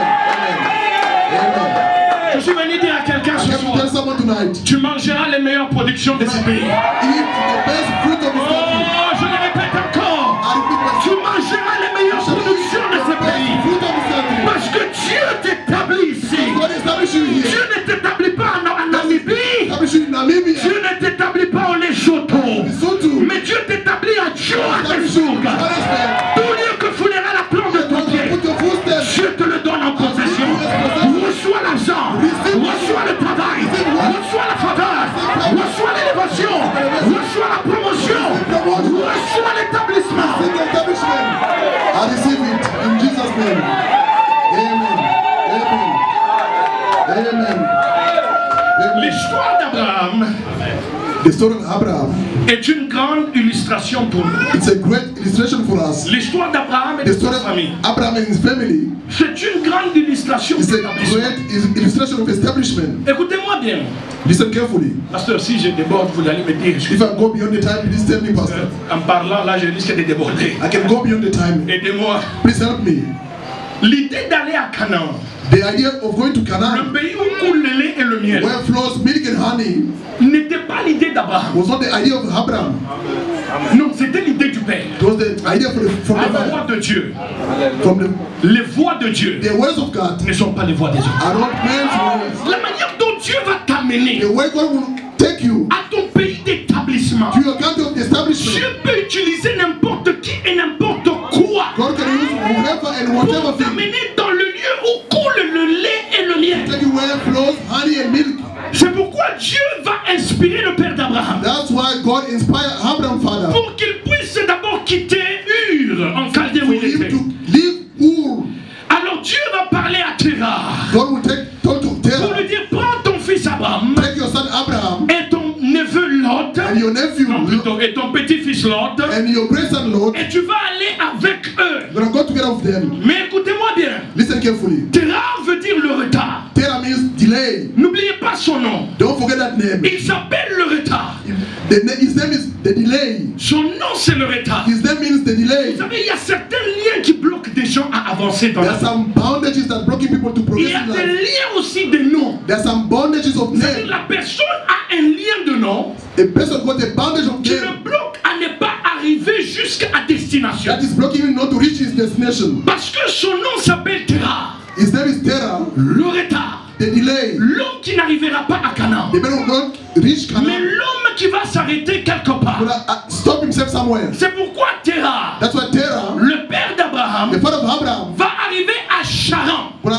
Amen. Je suis venu dire à quelqu'un ce I can tell soir, someone tonight. tu mangeras les meilleures productions de ce pays. Eat the best fruit of this country. Oh, je le répète encore. I repeat Tu mangeras les meilleures productions de ce pays. fruit of this country. Parce que Dieu t'établit ici. God established you Dieu here. ne t'établit pas en Namibie. Established you in Namibia. Dieu ne t'établit pas au Lesotho. Lesotho. Mais Dieu t'établit à Johannesburg. Johannesburg. Tout lieu que foulera la plante de ton pied, Put your footsteps. Dieu te le donne en possession. Reçois l'argent, reçois le travail, reçois la faveur, reçois l'élévation, reçois la promotion, reçois l'établissement. In the establishment. I receive it in Jesus' name. Amen. Amen. Amen. Amen. L'histoire d'Abraham The story of Abraham. est une grande illustration pour nous. It's a great illustration for us. L'histoire d'Abraham et The de story sa of famille. Abraham and his family C'est une grande illustration is a d'établissement. great illustration of establishment. Écoutez-moi bien. Listen carefully. Pasteur, si je déborde, vous allez me dire. If I go beyond the time, please tell me, Pastor. En parlant, là, je risque de déborder. I can go beyond the time. Aidez-moi. Please help me. L'idée d'aller à Canaan, The idea of going to le Canaan, pays où coule le lait et le miel, where flows milk and honey, n'était pas l'idée d'Abraham. was not the idea of Abraham. Non, c'était l'idée du Père. It was the idea from La the voix Father. de Dieu. From Les voix de Dieu the words of God ne sont pas les voix des hommes. are not man's words. La manière dont Dieu va t'amener The way God will take you à ton pays d'établissement, to your country of the establishment. Dieu peut utiliser n'importe qui et n'importe quoi God can use whoever and whatever pour thing. t'amener dans le lieu où coule le lait et le miel. Take you where flows honey and milk. C'est pourquoi Dieu va inspirer le père d'Abraham That's why God inspired Abraham, Father, pour qu'il puisse d'abord quitter Ur en Chaldée où for il him était. to leave Ur. Alors Dieu va parler à Terah God will talk to pour Terah. lui dire prends ton fils Abraham Take your son Abraham et ton neveu Lot, and your nephew non plutôt, et ton petit-fils Lot, and your grandson Lot. et tu vas aller avec eux. You're gonna go together with them. Mais écoutez-moi bien, Listen carefully. Terah veut dire le retard. Terah means delay. N'oubliez pas son nom. Don't forget that name. Il s'appelle le retard. His name is the delay. Son nom c'est le retard. His name means the delay. Vous savez, il y a certains liens qui bloquent des gens à avancer dans There la are vie. some bondages that blocking people to Il progress y a in des life. liens aussi de noms. There are some bondages of C'est-à-dire name. la personne a un lien de nom A person got a bondage of qui name le bloque à ne pas arriver jusqu'à destination. that is blocking him not to reach his destination. Parce que son nom s'appelle Terah, His name is Terah, le retard. the delay. L'homme qui n'arrivera pas à Canaan. The man will not reach Mais Canaan. l'homme qui va s'arrêter quelque part. Will stop himself somewhere. C'est pourquoi Terah, That's why Terah, le père d'Abraham, the father of Abraham, va arriver à Charan. will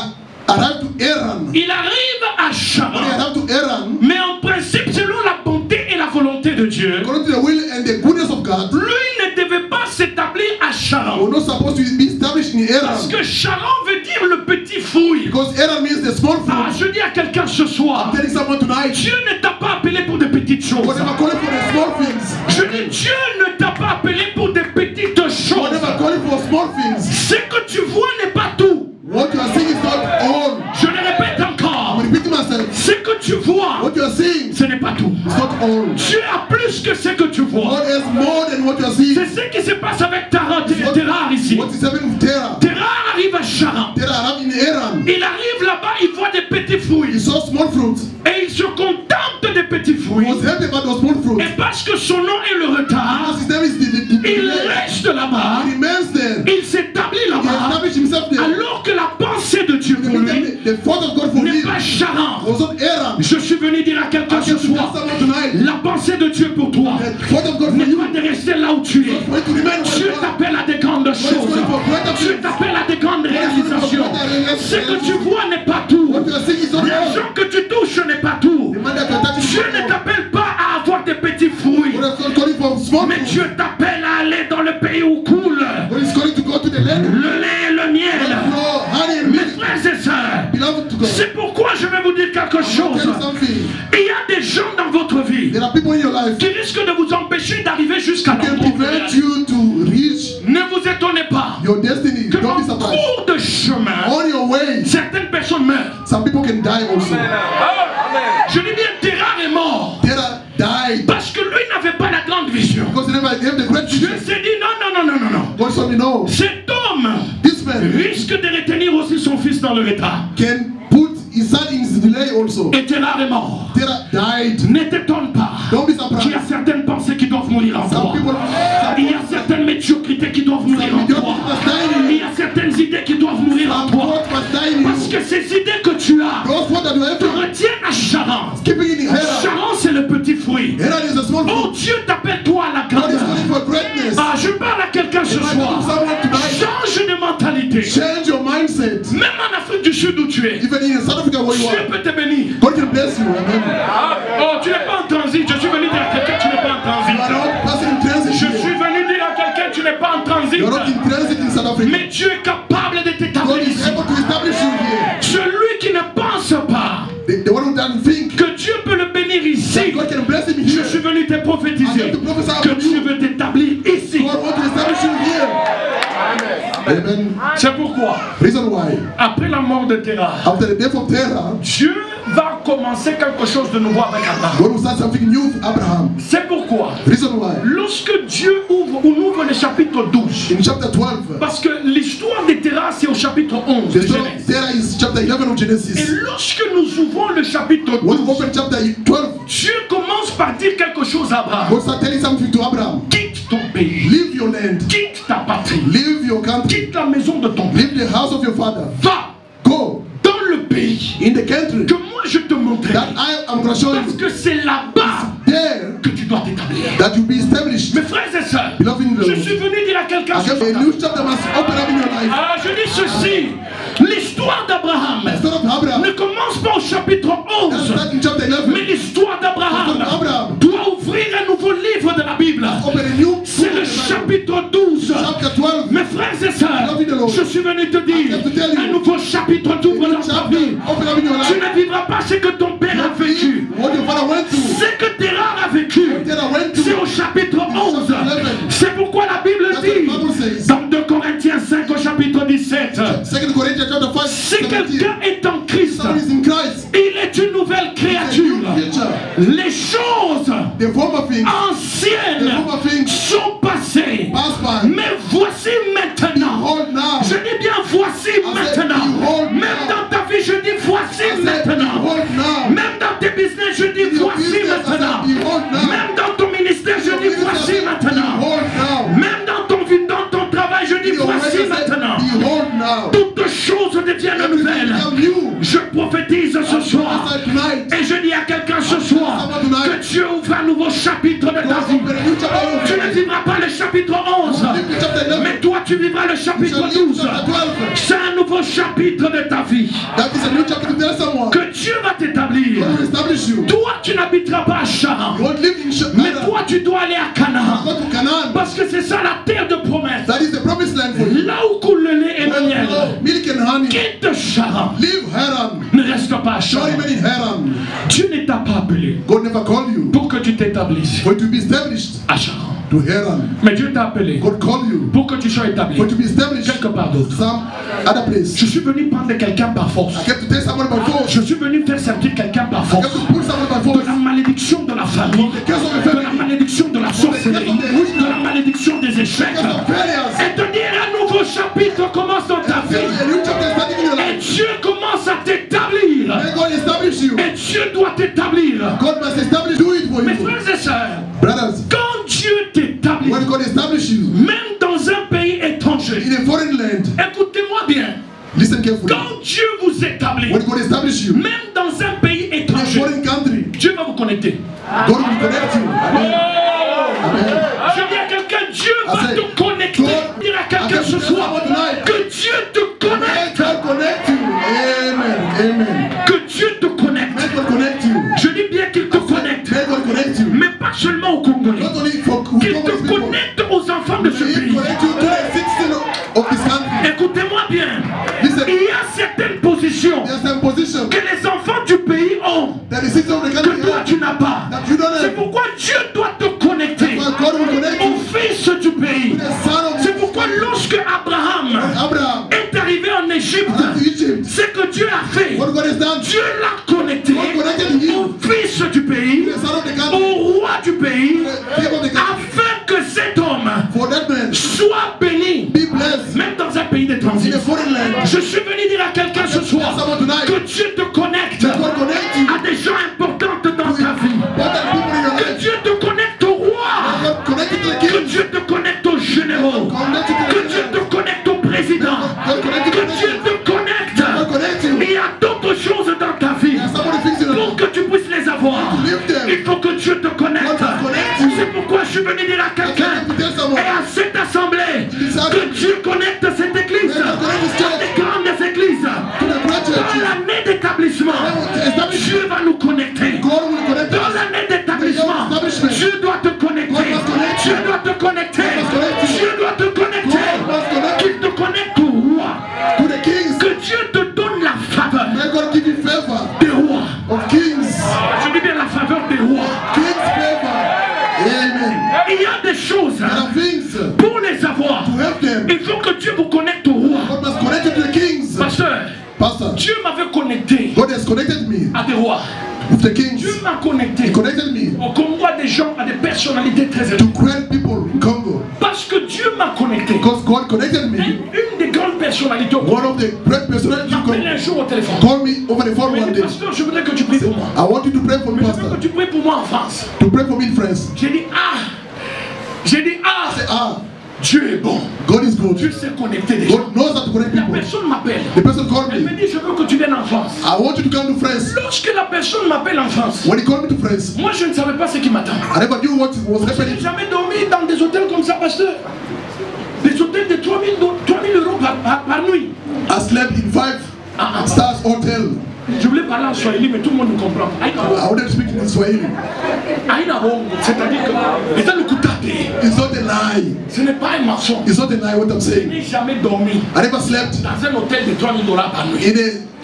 arrive to Haran. Il arrive à When he Charan. arrived to Haran, Mais en principe, selon la bonté et la volonté de Dieu, according to the will and the goodness of God, lui ne devait pas s'établir à Charan. we're not supposed to be established in Parce Haran. que Charan veut dire le petit fouille. Because Haran means the small Ah, fruit. je dis à quelqu'un ce soir, I'm telling someone tonight, Dieu ne t'a pas appelé pour des petites choses. God never called for the small things. Je dis, Dieu ne t'a pas appelé pour des petites God choses. never called for small things. Ce que tu vois n'est pas tout. What you are seeing is not all. Je le répète encore. I'm repeating myself. Ce que tu vois, What you are seeing ce n'est pas tout. is not all. Dieu a plus que ce que tu vois. God has more than what you are seeing. C'est ce qui se passe avec Terah ici. What is happening with Terah? Terah arrive à Charan. Terah arrived in Haran. Il arrive là-bas, il voit des petits He fruits. saw small fruits. Et il se contente des petits He fruits. was happy about those small fruits. Et parce que son nom est le retard, Because his name is the il delay. reste là-bas. He remains there. Il s'établit He là-bas. established himself there. Alors que la pensée de Dieu pour lui The thought of God for n'est him pas Charan. was not Haran. Je suis venu dire à quelqu'un I ce came to tell soir, someone tonight. la pensée de Dieu pour toi The thought of God for n'est you pas de rester là où tu es. for you to remain Dieu where you are. t'appelle à des grandes choses. Dieu t'appelle à des grandes réalisations. Ce que tu vois n'est pas tout. What you are seeing is not all. L'argent que tu touches n'est pas tout. The man that you are touching is Dieu not ne all. t'appelle pas à avoir des petits fruits. God is not calling for small Mais fruits. Dieu t'appelle à aller dans le pays où coule God is calling to go to the land. le lait et le miel. Flow, honey and Mes milk. frères et sœurs, chose. tell you something. Il y a des gens dans votre vie There are people in your life qui risquent de vous empêcher d'arriver jusqu'à who can l'endroit. prevent you to reach Ne vous étonnez pas your destiny. que Don't be en surprised. cours de chemin, On your way, certaines personnes meurent. some people can die also. Je dis bien, Terah est mort Terah died parce que lui n'avait pas la grande vision. because he never gave the great Dieu vision. s'est dit non. God told me no. Cet homme This man risque de retenir aussi son fils dans le retard. can put his son in his delay also. Et Terah est mort. Terah died. Ne t'étonne pas Don't be qu'il y a surprised. certaines pensées qui doivent mourir en Some toi. people, Il y a certaines médiocrités qui doivent mourir en toi. Il y a certaines idées qui doivent mourir en some toi. thoughts must die in Parce you. que ces idées que tu as Those thoughts that you te have, retiennent à Charan. keeping it in Hera. Charan, c'est le petit fruit. Hera is a small Oh, fruit. Dieu t'appelle toi à la God is grandeur. calling for greatness. Ah, je parle à quelqu'un ce If I soir. talk to someone tonight, Change de mentalité. change your mindset. Même en Afrique du Sud où tu es, Even in South Africa where you Dieu are, peut te bénir. God can bless you. Amen. Oh, tu n'es pas en transit. Je suis venu dire à quelqu'un, tu n'es pas en You are transit. not passing in transit Je here. suis venu dire à quelqu'un, tu n'es pas en transit. You are not in transit in South Africa. Mais Dieu est capable de God t'établir is ici. able to establish you here. Celui qui ne pense pas The one who doesn't think que Dieu peut le bénir ici, that God can bless him je here. suis venu te prophétiser que Dieu veut t'établir ici. God wants to establish you here. Amen. C'est pourquoi, Reason why, après la mort de Terah, after the death of Terah, Dieu va commencer quelque chose de nouveau avec Abraham. God will start something new with Abraham. C'est pourquoi, Reason why, lorsque Dieu ouvre le chapitre 12, in chapter 12, parce que l'histoire de Terah c'est au chapitre 11 the de story of Genèse. Terah is chapter 11 of Et Genesis. lorsque nous ouvrons le chapitre When you 12, open chapter 12, Dieu commence par dire quelque chose à Abraham. God start telling something to Abraham. Quitte ton pays, Leave your land, quitte ta patrie, leave your country, quitte la maison de ton père, leave the house of your father. va Go dans le pays in the country que moi je te montrerai. that I am going to show Parce you. que c'est là-bas There, que tu dois t'établir. that you be established. Mes frères et sœurs, Beloved in the je Lord. suis venu dire à quelqu'un ce Again, a matin. new chapter must open up in your life. Ah, je dis ceci. L'histoire d'Abraham The story of Abraham, ne commence pas au chapitre that 11. start in chapter 11. Mais l'histoire d'Abraham Abraham, doit ouvrir un nouveau livre de la Bible. open a new C'est le chapitre 12. chapter 12. Mes frères et sœurs, Beloved in the Lord. je suis venu te dire, un nouveau chapitre A d'ouvre new dans ta chapter vie. open up in your Tu life. ne vivras pas ce que ton père a vécu. What your father went through. Ce que Terah a vécu, Terah went c'est through. au chapitre 11. chapter 11. C'est pourquoi la Bible That's what the Bible dit, says. dans 2 Corinthiens 5 au chapitre 17, 2 Corinthians chapter 5, si 17. quelqu'un est en Christ, Somebody is in Christ. il est une nouvelle A new créature. creature. Les choses The former things, the anciennes former things sont passées. pass by. Mais voici maintenant. Behold now. Je dis bien voici said, maintenant. behold Même now. dans ta vie, je dis voici I said, maintenant. behold now. Même dans tes business, je dis In your voici business, I said, maintenant. behold now. Même dans ton ministère, je dis voici maintenant. Behold now. Même dans ton travail, je dis In your voici work, I said, maintenant. behold now. Toutes choses deviennent Everything nouvelles. become new. Je prophétise ce soir. I said tonight, Et je dis à quelqu'un ce soir que Dieu ouvre un nouveau chapitre de ta God vie. open a new chapter of Tu your ne life. vivras pas le chapitre 11, Live the chapter 11. mais toi tu vivras le You chapitre shall live 12. chapter 12. C'est un nouveau chapitre de ta vie That is a new chapter to tell someone. que Dieu va t'établir. God will establish you. Toi tu n'habiteras pas à Charan, You won't live in mais Canaan. toi tu dois aller à Canaan. Go to Canaan. Parce que c'est ça la terre de promesse. That is the promised land for you. Là où coule le lait et le miel. Milk and honey. Quitte Charan. Leave Haran. Ne reste pas à Not Charan. even in Haran. Dieu ne t'a pas appelé God never called you pour que tu t'établisses for you to be established à Charan. to Haran. Mais Dieu t'a appelé God called you pour que tu sois établi for you to be established quelque part d'autre. some other place. Je suis venu prendre quelqu'un par force. I came to tell someone by force. Je suis venu faire sortir quelqu'un par I force. came to pull someone by De force. la malédiction de la famille, The curse of the de la family. malédiction de la sorcellerie, de la malédiction des The échecs. curse of failures. Et te dire un nouveau chapitre commence dans ta A vie. new chapter starting in your Et life. Dieu commence à t'établir. May God establish you. Et Dieu doit t'établir. God must establish, do it for Mes you. frères et sœurs, Brothers, quand Dieu t'établit, when God establish you même dans un pays étranger, in a foreign land, écoutez-moi bien, listen carefully. quand Dieu vous établit, When God establish you même dans un pays in a étranger, foreign country, Dieu va vous connecter. God will connect you. Amen. Amen. Je dis à quelqu'un, Dieu va I say, te connecter. God- Dire à quelqu'un ce soir que Dieu te May connecte. God connect you. Amen. Amen. Que Dieu te connecte. May God connect you. Je dis bien qu'il te connecte. May God connect you. Mais pas seulement aux Congolais. Not only for Qu'il te Congolese people. connecte aux enfants de ce May He pays. connect you to the 16 of this country. Écoutez-moi bien. Listen. Il y a certaines positions There's some position que les enfants du pays ont. That the system of the que country toi tu n'as pas. that you don't C'est have. pourquoi Dieu doit te connecter That's why God will connect au you fils du pays. to the son of C'est pourquoi lorsque Abraham Abraham est arrivé en Égypte, to Egypt. ce que Dieu a fait, What God has done, Dieu l'a connecté God connected him au fils du pays, to the son of the country, au roi du pays, the king of the country. afin que cet homme For that man, soit béni, be blessed même dans un pays de in transit. a foreign land. Je suis venu dire à quelqu'un ce soir Someone tonight, que Dieu te connecte God connect you à des gens importants dans ta vie. important people in your Que life. Dieu te connecte au roi. God connect you to the Que king. Dieu te connecte aux généraux. Connect you to Que the Dieu king. te connecte au président. God connect you Que to the Dieu king. te connecte. God connect you. Il y a d'autres choses dans ta vie. There are some of the things in your Pour life. que tu puisses les avoir, Live them. il faut que Dieu te connecte. God will connect you. C'est pourquoi je suis venu dire à quelqu'un I tell someone, et à cette assemblée que Dieu connecte cette église, God connect this church les grandes églises. to the great Dans church. l'année d'établissement, Dieu va nous connecter. God will connect Dans us. l'année d'établissement, Dieu doit te connecter. Dieu doit te connecter. Dieu doit te connecter. Qu'il te connecte au roi. To the kings. Que Dieu te donne la faveur May God give you favor des rois. of kings. Je dis bien la faveur des rois. Kings favor. Amen. Il y a des choses There are things to pour les avoir. help them. Il faut que Dieu vous connecte au roi. God must connect you to the kings. Pasteur, Pastor, Dieu m'avait connecté God has connected me à des rois. with the kings. Dieu m'a connecté He connected me au Congo à des gens, à des personnalités très élevées. to great people in Congo. Parce que Dieu m'a connecté. Because God connected me. Une des grandes personnalités au One of the great personalities in m'appelle un Congo jour au téléphone. called me over the phone Il one m'a dit, day. pasteur, je voudrais que tu pries pour moi. I want you to pray for me, Mais je veux Pastor. que tu pries pour moi en France. To pray for me in France. J'ai dit, Say, Dieu est bon. God is good. Dieu sait connecter des gens. God knows how to connect La people. personne m'appelle. The person called Elle me me. dit, je veux que tu viennes en France. I want you to come to France. Lorsque la personne m'appelle en France, When he called me to France, moi je ne savais pas ce qui m'attend. I never knew what was Je n'ai happening. jamais dormi dans des hôtels comme ça, pasteur. Des hôtels de 3 000 euros par nuit. I slept in 5 stars hotel. Je voulais parler en Swahili, mais tout le monde me comprend. I wanted to speak in Swahili. C'est-à-dire que c'est le coup It's not a lie. ce n'est pas un mensonge. It's not a lie what I'm Je saying. n'ai jamais dormi I never slept dans un hôtel de 3 000 $ par nuit.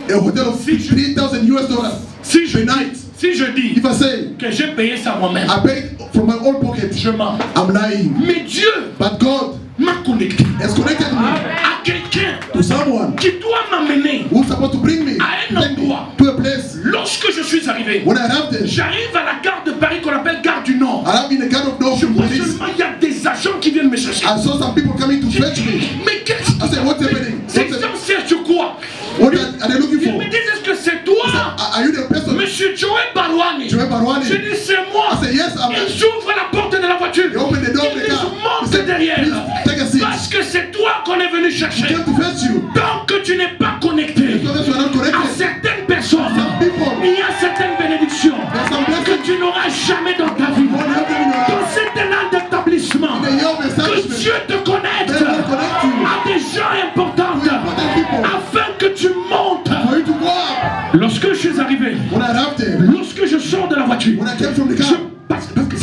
in a hotel of $3,000 Si je per dis, night. si je dis If I say que j'ai payé ça moi-même, I paid from my own pocket, je mens. I'm lying. Mais Dieu But God m'a connecté has connected me à quelqu'un to someone qui doit m'amener. who's supposed to bring me À un take me endroit. to a place. Lorsque je suis arrivé, When I arrived there, j'arrive à la gare de Paris qu'on appelle gare du Nord. I am in the guard of North Je vois police. seulement il y a des agents qui viennent me chercher. I saw some people coming to fetch me. Mais qu'est-ce I said, what's happening? Ces gens cherchent quoi? What are they looking Ils for? me disent, est-ce que c'est toi, Are you the person? Monsieur Joël Barouani? Joël Barouani. Je dis, c'est moi. I said, yes, I'm. Ils ouvrent la porte de la voiture. They opened the door of Ils the car. disent, monte He said, derrière. please take a seat. Parce que c'est toi qu'on est venu We chercher. came to fetch you. Tant que tu n'es pas connecté Because you are not à connected. certaines personnes, people. il y a certaines bénédictions There's some que blessings. tu n'auras jamais dans ta vie. God help you in your life. Dans cet élan d'établissement, In the year of que establishment, Dieu te connecte May God connect you à des gens importants to important people afin que tu montes. for you to go up. Lorsque je suis arrivé, When I arrived there, lorsque je sors de la voiture, when I came from the car, parce que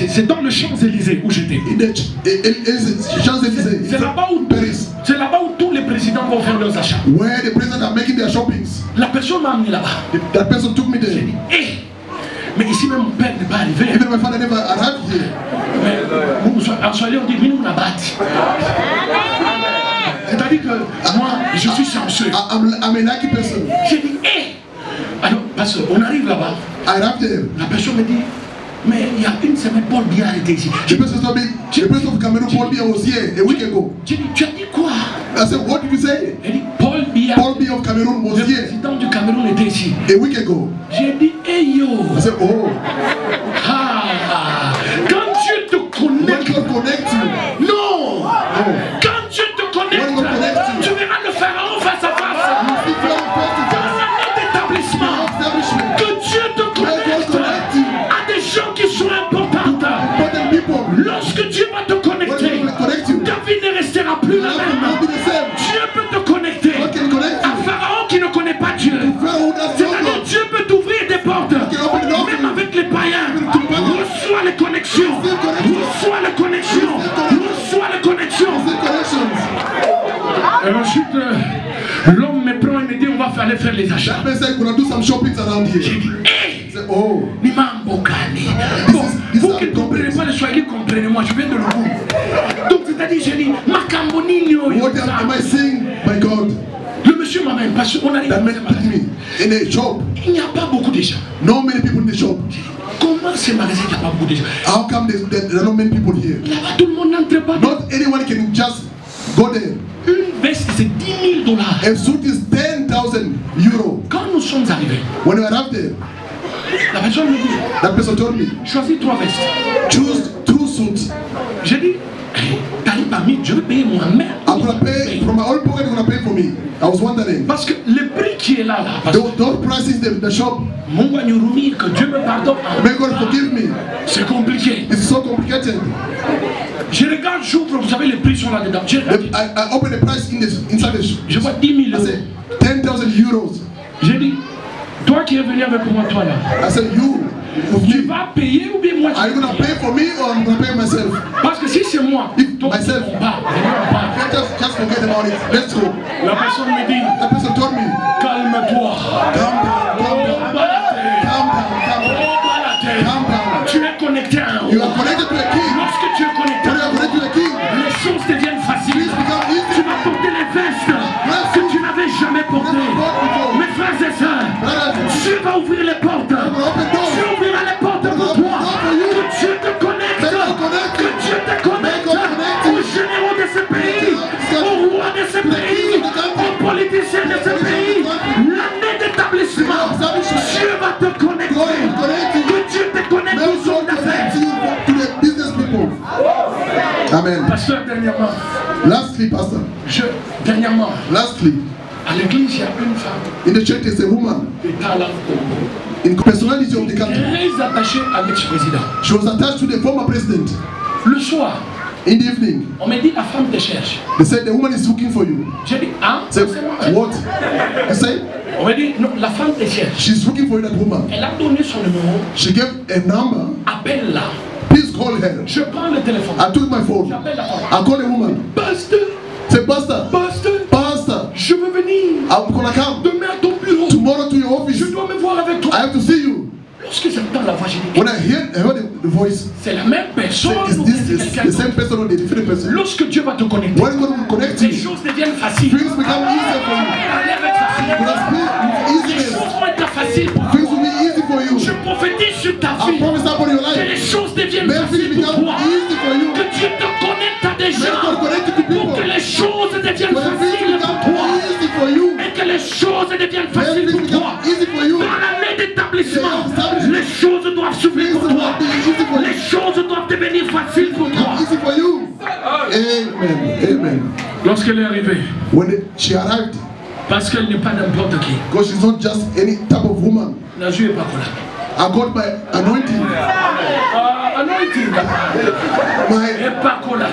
c'est dans le Champs-Élysées où j'étais. in the Champs-Élysées, C'est là-bas où, Paris, tous les présidents vont faire leurs achats. where the president are making their shoppings. La personne m'a amené là-bas. That person took me J'ai there. dit, hé, mais ici même mon père n'est pas arrivé. Even my father never arrived here. Mais en Swahili on dit Minou Nabat. C'est-à-dire que moi, je suis chanceux. I'm a lucky person. J'ai dit, hé. Alors, parce qu'on arrive là-bas, I arrived there. la personne me dit, mais il y a une semaine, Paul Biya était ici. The president of Cameroon, Paul Biya, was here a week ago. J'ai dit, tu as dit quoi? I said, what did you say? Elle dit, Paul Biya, Paul Biya of Cameroon was le here président du Cameroun était ici. a week ago. J'ai dit, hey yo, I said, oh, quand Dieu te when connecte, God connects you, non, quand Dieu te connecte, When God connects you. tu verras le pharaon face à face. you see from face to Dans l'année d'établissement, face establishment. que Dieu te connecte à des gens qui sont importants. Important people. Lorsque Dieu va te When connecter, God connects you, ta vie ne restera plus la life will not même. be the same. Dieu peut te connecter God can connect à you. Pharaon qui ne connaît pas Dieu. Pharaoh does not C'est-à-dire know. Dieu peut t'ouvrir des portes. Même avec les païens. Reçois les connexions. Reçois les connexions. Reçois les connexions. See connections. Et ensuite, l'homme me prend et me dit on va aller faire les achats. That person said, gonna do some shopping around J'ai here. dit, hé, Oh, Ni mambo gani? Donc, vous qui ne comprenez pas le Swahili, comprenez-moi, je viens de l'Urugu. Donc, c'est-à-dire, j'ai dit, Makambo Nino. what am I saying, my God? Le monsieur m'amène parce qu'on arrive That man put me in a shop. Il n'y a pas beaucoup de gens. No many people in the shop. Comment ces magasins, il n'y a pas beaucoup de gens? How come there are not many people here? Là-bas, tout le monde n'entre pas. Not anyone can just go there. Une veste, c'est $10 000. A suit is 10,000 euros. Quand nous sommes arrivés, When we arrived there, la personne me dit, that person told me, choisis 3 vestes. choose 2 suits. J'ai dit, t'as pas mis, je vais payer moi-même. I'm gonna pay from my own pocket. You're gonna pay for me. I was wondering. Parce que le prix qui est là, parce que Those prices in the shop. mon Wanyurumi, que Dieu me pardonne, May God forgive me. c'est compliqué. It's so complicated. Je regarde, j'ouvre, vous savez, les prix sont là-dedans. Je regarde, I open the price inside the shop. je vois 10 000 I euros. said 10,000 euros. J'ai dit, toi qui es venu avec moi, toi là, I said you with tu me. vas payer ou bien moi Are you gonna pay for me or I'm gonna pay myself? Parce que si c'est moi, If toi, myself. on part, on part. Just forget about it. Let's go. La personne me dit, That person told me, calme-toi. calm down, calm down, Oh, bas la tête. calm down, calm down, Oh, bas la tête. calm down. Tu es connecté à un You haut. are connected to a king. Lorsque tu es connecté When you are connected to a king, les choses deviennent faciles. things become Tu easy. vas porter les vestes que tu n'avais jamais portées. Mes frères et sœurs, Dieu va ouvrir les portes. Dieu ouvrira les portes pour toi. Que Dieu te connecte. Que Dieu te connecte aux généraux de ce pays, aux rois de ce pays, aux politiciens de ce pays. L'année d'établissement, Dieu va te connecter. Que Dieu te connecte May aux hommes God d'affaires. connect you to the business people. Amen. Pasteur, dernièrement, Lastly, Pastor. dernièrement, Lastly, à l'église, il y a une femme in the church there's a woman qui est à la in personality of the country. très attachée à l'ex-président. She was attached to the former president. Le soir, In the evening, on me dit la femme te cherche. they said the woman is looking for you. J'ai dit, ah, Say, c'est moi. what? You say? On me dit, non, la femme te cherche. She's looking for you, that woman. Elle a donné son numéro, She gave a number. appelle-la. Please call her. Je prends le téléphone. I took my phone. J'appelle la femme. I called the woman. Pasteur, Say, Pastor, pasteur, Pastor, je veux venir I'm gonna come demain à ton bureau. tomorrow to your office. Je dois me voir avec toi. I have to see you. Lorsque j'entends la voix, j'ai dit, When I heard the voice, c'est la même personne is ou this c'est quelqu'un the same d'autre? person or the different person? Lorsque Dieu va te connecter, When God will connect les you, choses deviennent faciles. things become easier for you. Parler avec facilité. When I speak with Les easiness, choses vont être faciles pour toi. things will be easy for you. Je prophétise sur ta I vie promise upon your que les life. choses deviennent May things faciles pour become toi. easy for you. Que Dieu te connecte à des May gens God connect you to pour people. que les choses deviennent When things faciles pour become toi. easy for you. Et que les choses deviennent May faciles things pour toi. become easy for you. Dans l'année d'établissement, les choses doivent s'ouvrir Things pour toi. will be easy for Les you. choses doivent devenir faciles pour toi. Easy for you. Amen. Amen. Lorsqu'elle est arrivée, She arrived, parce qu'elle n'est pas n'importe qui, because she's not just any type of woman. Nazu est pas là. I got my anointing. Anointing, My est pas là.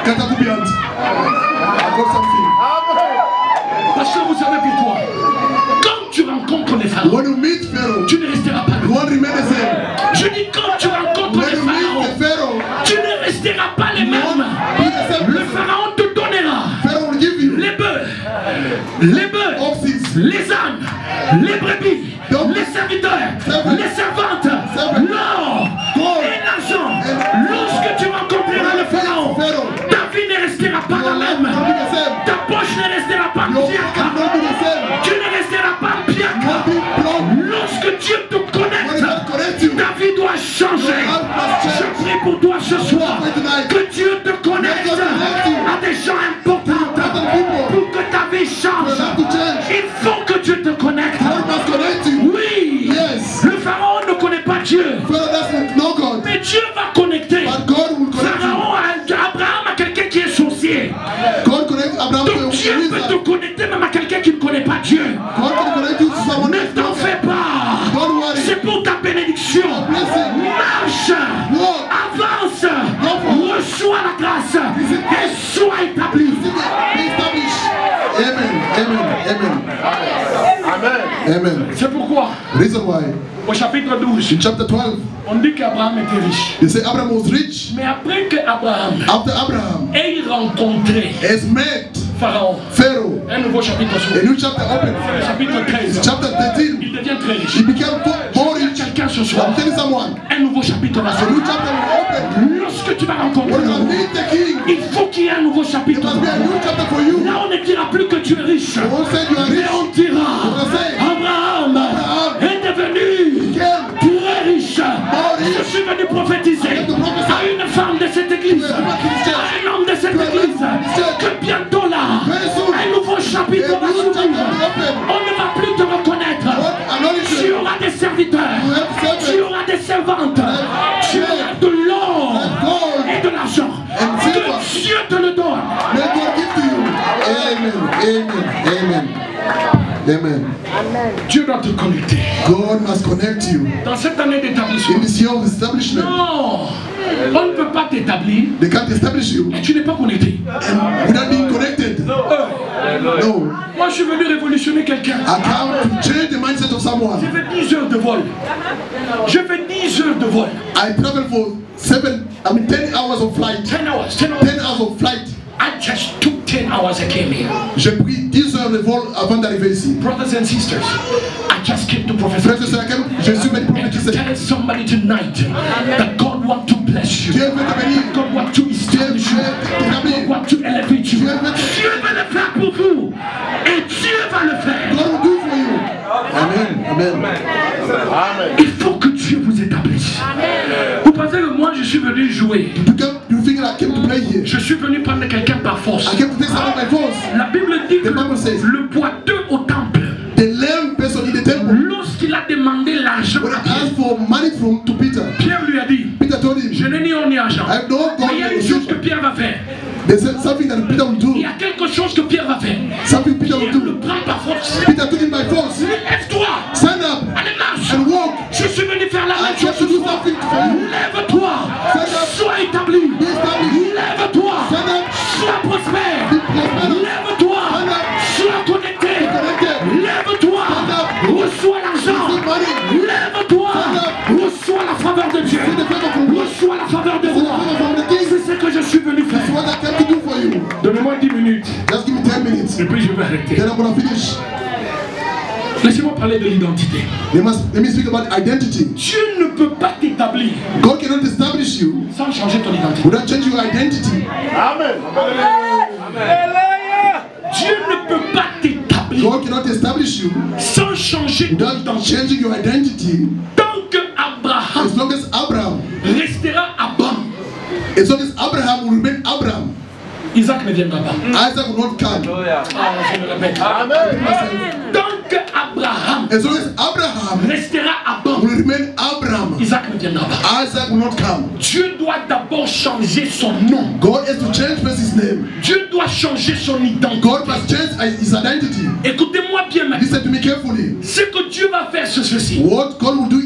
katakubiant. I got something. Parce que vous savez pourquoi? Quand tu rencontres les pharaons, When you meet Pharaoh, tu ne resteras pas you là. won't remain the same. Je dis quand tu rencontres When les you meet pharaons, the Pharaoh, tu ne resteras pas les you mêmes. won't be the same Le person. pharaon te donnera Pharaoh will give you les bœufs, oxes, les ânes, les brebis, les serviteurs, les servantes, l'or et l'argent. Lorsque tu rencontreras le pharaon, Pharaoh. ta vie ne restera pas la même. Not be the same. Ta poche ne restera pas Your piaca. hand will not be the same. Tu ne resteras pas piaca. Not be blocked. Lorsque Dieu te When connecte, God connects you, ta vie doit changer. Je prie pour toi ce soir que Dieu te connecte à des gens importants pour que ta vie change. you have to change. Il faut que Dieu te connecte. God must connect you. Oui, Yes. le pharaon ne connaît pas Dieu, Pharaoh doesn't know God, mais Dieu va connecter. but God will connect you. Pharaon, Abraham a quelqu'un qui est sorcier. God connects Abraham Donc to Dieu a peut wizard. te connecter même à quelqu'un qui ne connaît pas Dieu. God can connect you to someone Ne else. t'en fais pas. Don't worry. C'est pour ta bénédiction. Marche, avance, reçois la grâce et sois établi. Be established. Amen. Amen. Amen. Amen. C'est pourquoi, Reason why au chapitre 12, in chapter 12 on dit qu'Abraham était riche. they say Abraham was rich. Mais après qu'Abraham After Abraham ait rencontré has met Pharaon, Pharaoh, un nouveau chapitre a s'ouvre. new chapter opened. Le chapitre 13, Chapter 13, il devient très riche. he became more rich. ce soir, I'm telling someone, un nouveau chapitre va a new s'ouvrir. chapter will open. Lorsque tu vas rencontrer When le you roi, meet the king, il faut qu'il y ait un nouveau there chapitre. must be a new chapter for you. Là, on ne dira plus que tu es riche, You won't say you are mais rich. on dira will say, Abraham est devenu très riche. Je suis venu prophétiser à une femme de cette église, à un homme de cette église, que bientôt là, un nouveau chapitre va s'ouvrir. On ne va plus te reconnaître. Tu auras des serviteurs, tu auras des servantes, tu auras de l'or et de l'argent. Que Dieu te le donne. May God give to you. Amen. Amen. Amen. Amen. Dieu doit te connecter. God must connect you. Dans cette année d'établissement. In this year of establishment, Non, on ne peut pas t'établir they can't establish you et tu n'es pas connecté. without being connected. No. Moi, je suis venu révolutionner quelqu'un. I come to change the mindset of J'ai someone. fait 10 heures de vol. J'ai fait 10 heures de vol. I traveled for 10 hours of flight. 10 hours. 10 hours of flight. I just took 10 hours. I came here. J'ai pris 10 heures de vol avant d'arriver ici. Brothers and sisters, I just came to prophesy. Frères et sœurs, je suis venu prophétiser. Tell somebody tonight that God wants to bless you. Dieu veut te bénir. God wants to establish you. God wants to elevate you. Dieu va le faire pour vous. Et Dieu va le faire. God will do for you. Amen. Amen. Il faut que Dieu vous établisse. Vous pensez que moi je suis venu jouer? You think I came to play here? Je suis venu prendre quelqu'un par force. I came to take someone by force. La Bible dit que The Bible says, le boiteux au temple, the lame person in the temple, lorsqu'il a demandé l'argent when à I Pierre, asked for money to Peter, Pierre lui a dit, Peter told je him, n'ai ni or ni argent. I have no Mais il y a une chose que God. Pierre va faire. There's something that Peter will Il do. y a quelque chose que Pierre va faire. Something Peter will Pierre le do. prend par force. Peter took him by force. Lève-toi. Stand up Allez, marche. and walk. Je suis venu faire la même I have chose. to do something for you. Lève-toi. Stand up. Sois établi. Be established. Lève-toi. Stand up. Sois prospère. Be prosperous. Lève-toi. Stand up. Sois connecté. Connected. Lève-toi. Stand up. Reçois l'argent. Receive money. Lève-toi. Stand up. Reçois la faveur de Dieu. See the favor from God. Reçois la faveur de See the roi. favor from the king. C'est ce que je suis venu It's faire. what I came to do for you. Donnez-moi 10 minutes. Just give me 10 minutes. Et puis je vais arrêter. Then I'm going to finish. Laissez-moi parler de l'identité. Let me speak about identity. Dieu ne peut pas t'établir God cannot establish you sans changer ton identité. without changing your identity. Dieu ne peut pas t'établir God cannot establish you sans changer ton without identité. changing your identity. Tant que Abraham As long as Abraham, restera Abraham, as long as Abraham will remain Abraham, Isaac ne viendra pas. Isaac will not come. Je me répète. Tant que Abraham As long as Abraham restera Abraham, will remain Abraham, Isaac ne viendra pas. Isaac will not come. Dieu doit d'abord changer son nom. God has to change first his name. Dieu doit changer son identité. God must change his identity. Écoutez-moi bien maintenant. Listen to me carefully. Ce que Dieu va faire, c'est ceci. What God will do,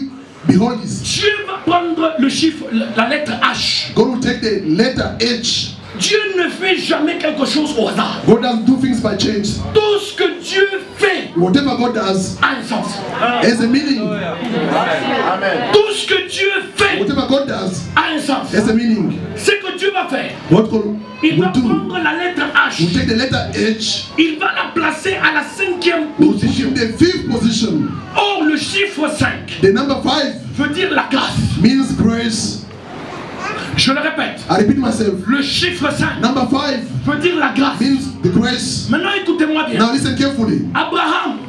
behold this. Dieu va prendre le chiffre, la lettre H. God will take the letter H. Dieu ne fait jamais quelque chose au hasard. God doesn't do things by chance. Tout ce que Dieu fait Whatever God does a un sens. has a meaning. Tout ce que Dieu fait Whatever God does a un sens. has a meaning. Ce que Dieu va faire, What God il va will do, prendre la lettre H. will take the letter H, Il va la placer à la 5e will put position. in the 5th position. Or, le chiffre 5 The number 5 veut dire la grâce. means grace. Je le répète. I repeat myself. Le chiffre 5 Number 5 veut dire la grâce. means the grace. Maintenant, écoutez-moi bien. Now listen carefully.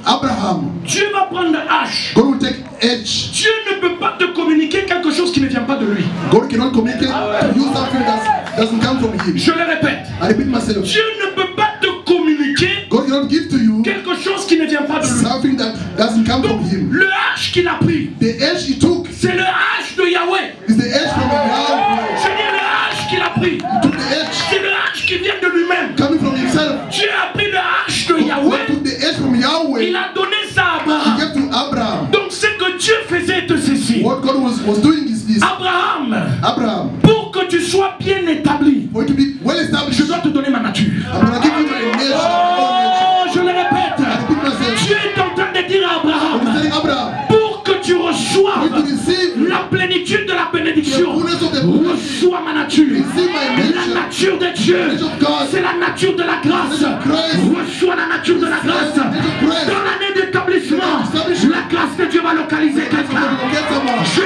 Abraham, Dieu va prendre H. God will take H. Dieu ne peut pas te communiquer quelque chose qui ne vient pas de lui. God cannot communicate to you something that doesn't come from him. Je le répète. I repeat myself. Dieu ne peut pas te communiquer God cannot give to you quelque chose qui ne vient pas de lui. something that doesn't come from him. Le H qu'il a pris, The H he took c'est le H de Yahweh. is the H from Yahweh. Je dis le H qu'il a pris, He took the H c'est le H qui vient de lui-même. coming from himself. Dieu a pris le H de God Yahweh. took the H from Yahweh. Il a donné ça à He Abraham. gave to Abraham. Donc ce que Dieu faisait de ceci. What God was doing is this. Abraham, Pour que tu sois bien établi, for you to be well established, je dois te donner ma nature. I'm going to give you my nature. Oh, je le répète. I repeat myself. Dieu est en train de dire à I'm Abraham, telling Abraham, pour que tu for you reçoives to receive la plénitude de la the bénédiction, fullness of the reçois ma nature. receive my La nature. nature de Dieu, The nature of God. c'est la nature de la grâce. Reçois la nature de la grâce. Dans l'année d'établissement, la grâce de Dieu va localiser quelqu'un. Get someone. Je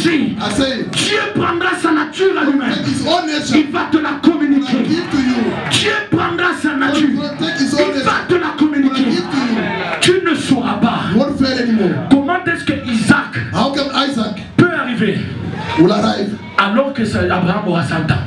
I dit, say, Dieu prendra sa nature à lui-même. take his own nature. Il va te la communiquer. Give to you. Dieu prendra sa nature. Take his own Il nature. va te la communiquer. Give to you. Tu ne sauras pas You won't fail anymore. comment est-ce que Isaac How come Isaac peut arriver will arrive? alors que Abraham aura 100 ans.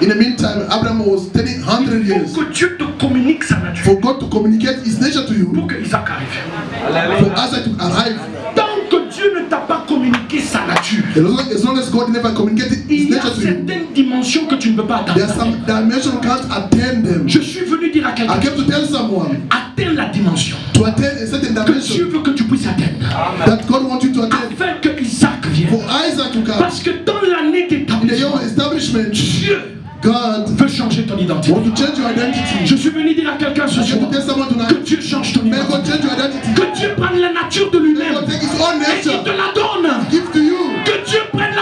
In the meantime, Abraham was telling 100 years. Pour que Dieu te communique sa nature. For God to communicate his nature to you. Pour que Isaac arrive. For Isaac to arrive. Tant que Dieu ne t'a pas communiqué sa nature, As long as God never communicated his il y a nature to you, certaines dimensions que tu ne peux pas there are atteindre. some dimensions you can't attain them. Je suis venu dire à I quelqu'un, came to tell someone atteins la dimension to attain a certain que Dieu dimension veut que tu puisses atteindre. that God wants you to attain. Afin que Isaac vienne. For Isaac to come, Parce que dans l'année in the d'établissement, year of establishment, Dieu God veut changer ton identité. wants to change your identity. Je suis venu dire à quelqu'un ce I came soir to tell someone que tonight, Dieu change ton may identité. God change your identity. Que Dieu prenne la nature de May lui-même God take his own et qu'il te nature, la donne. give to you. Que Dieu prenne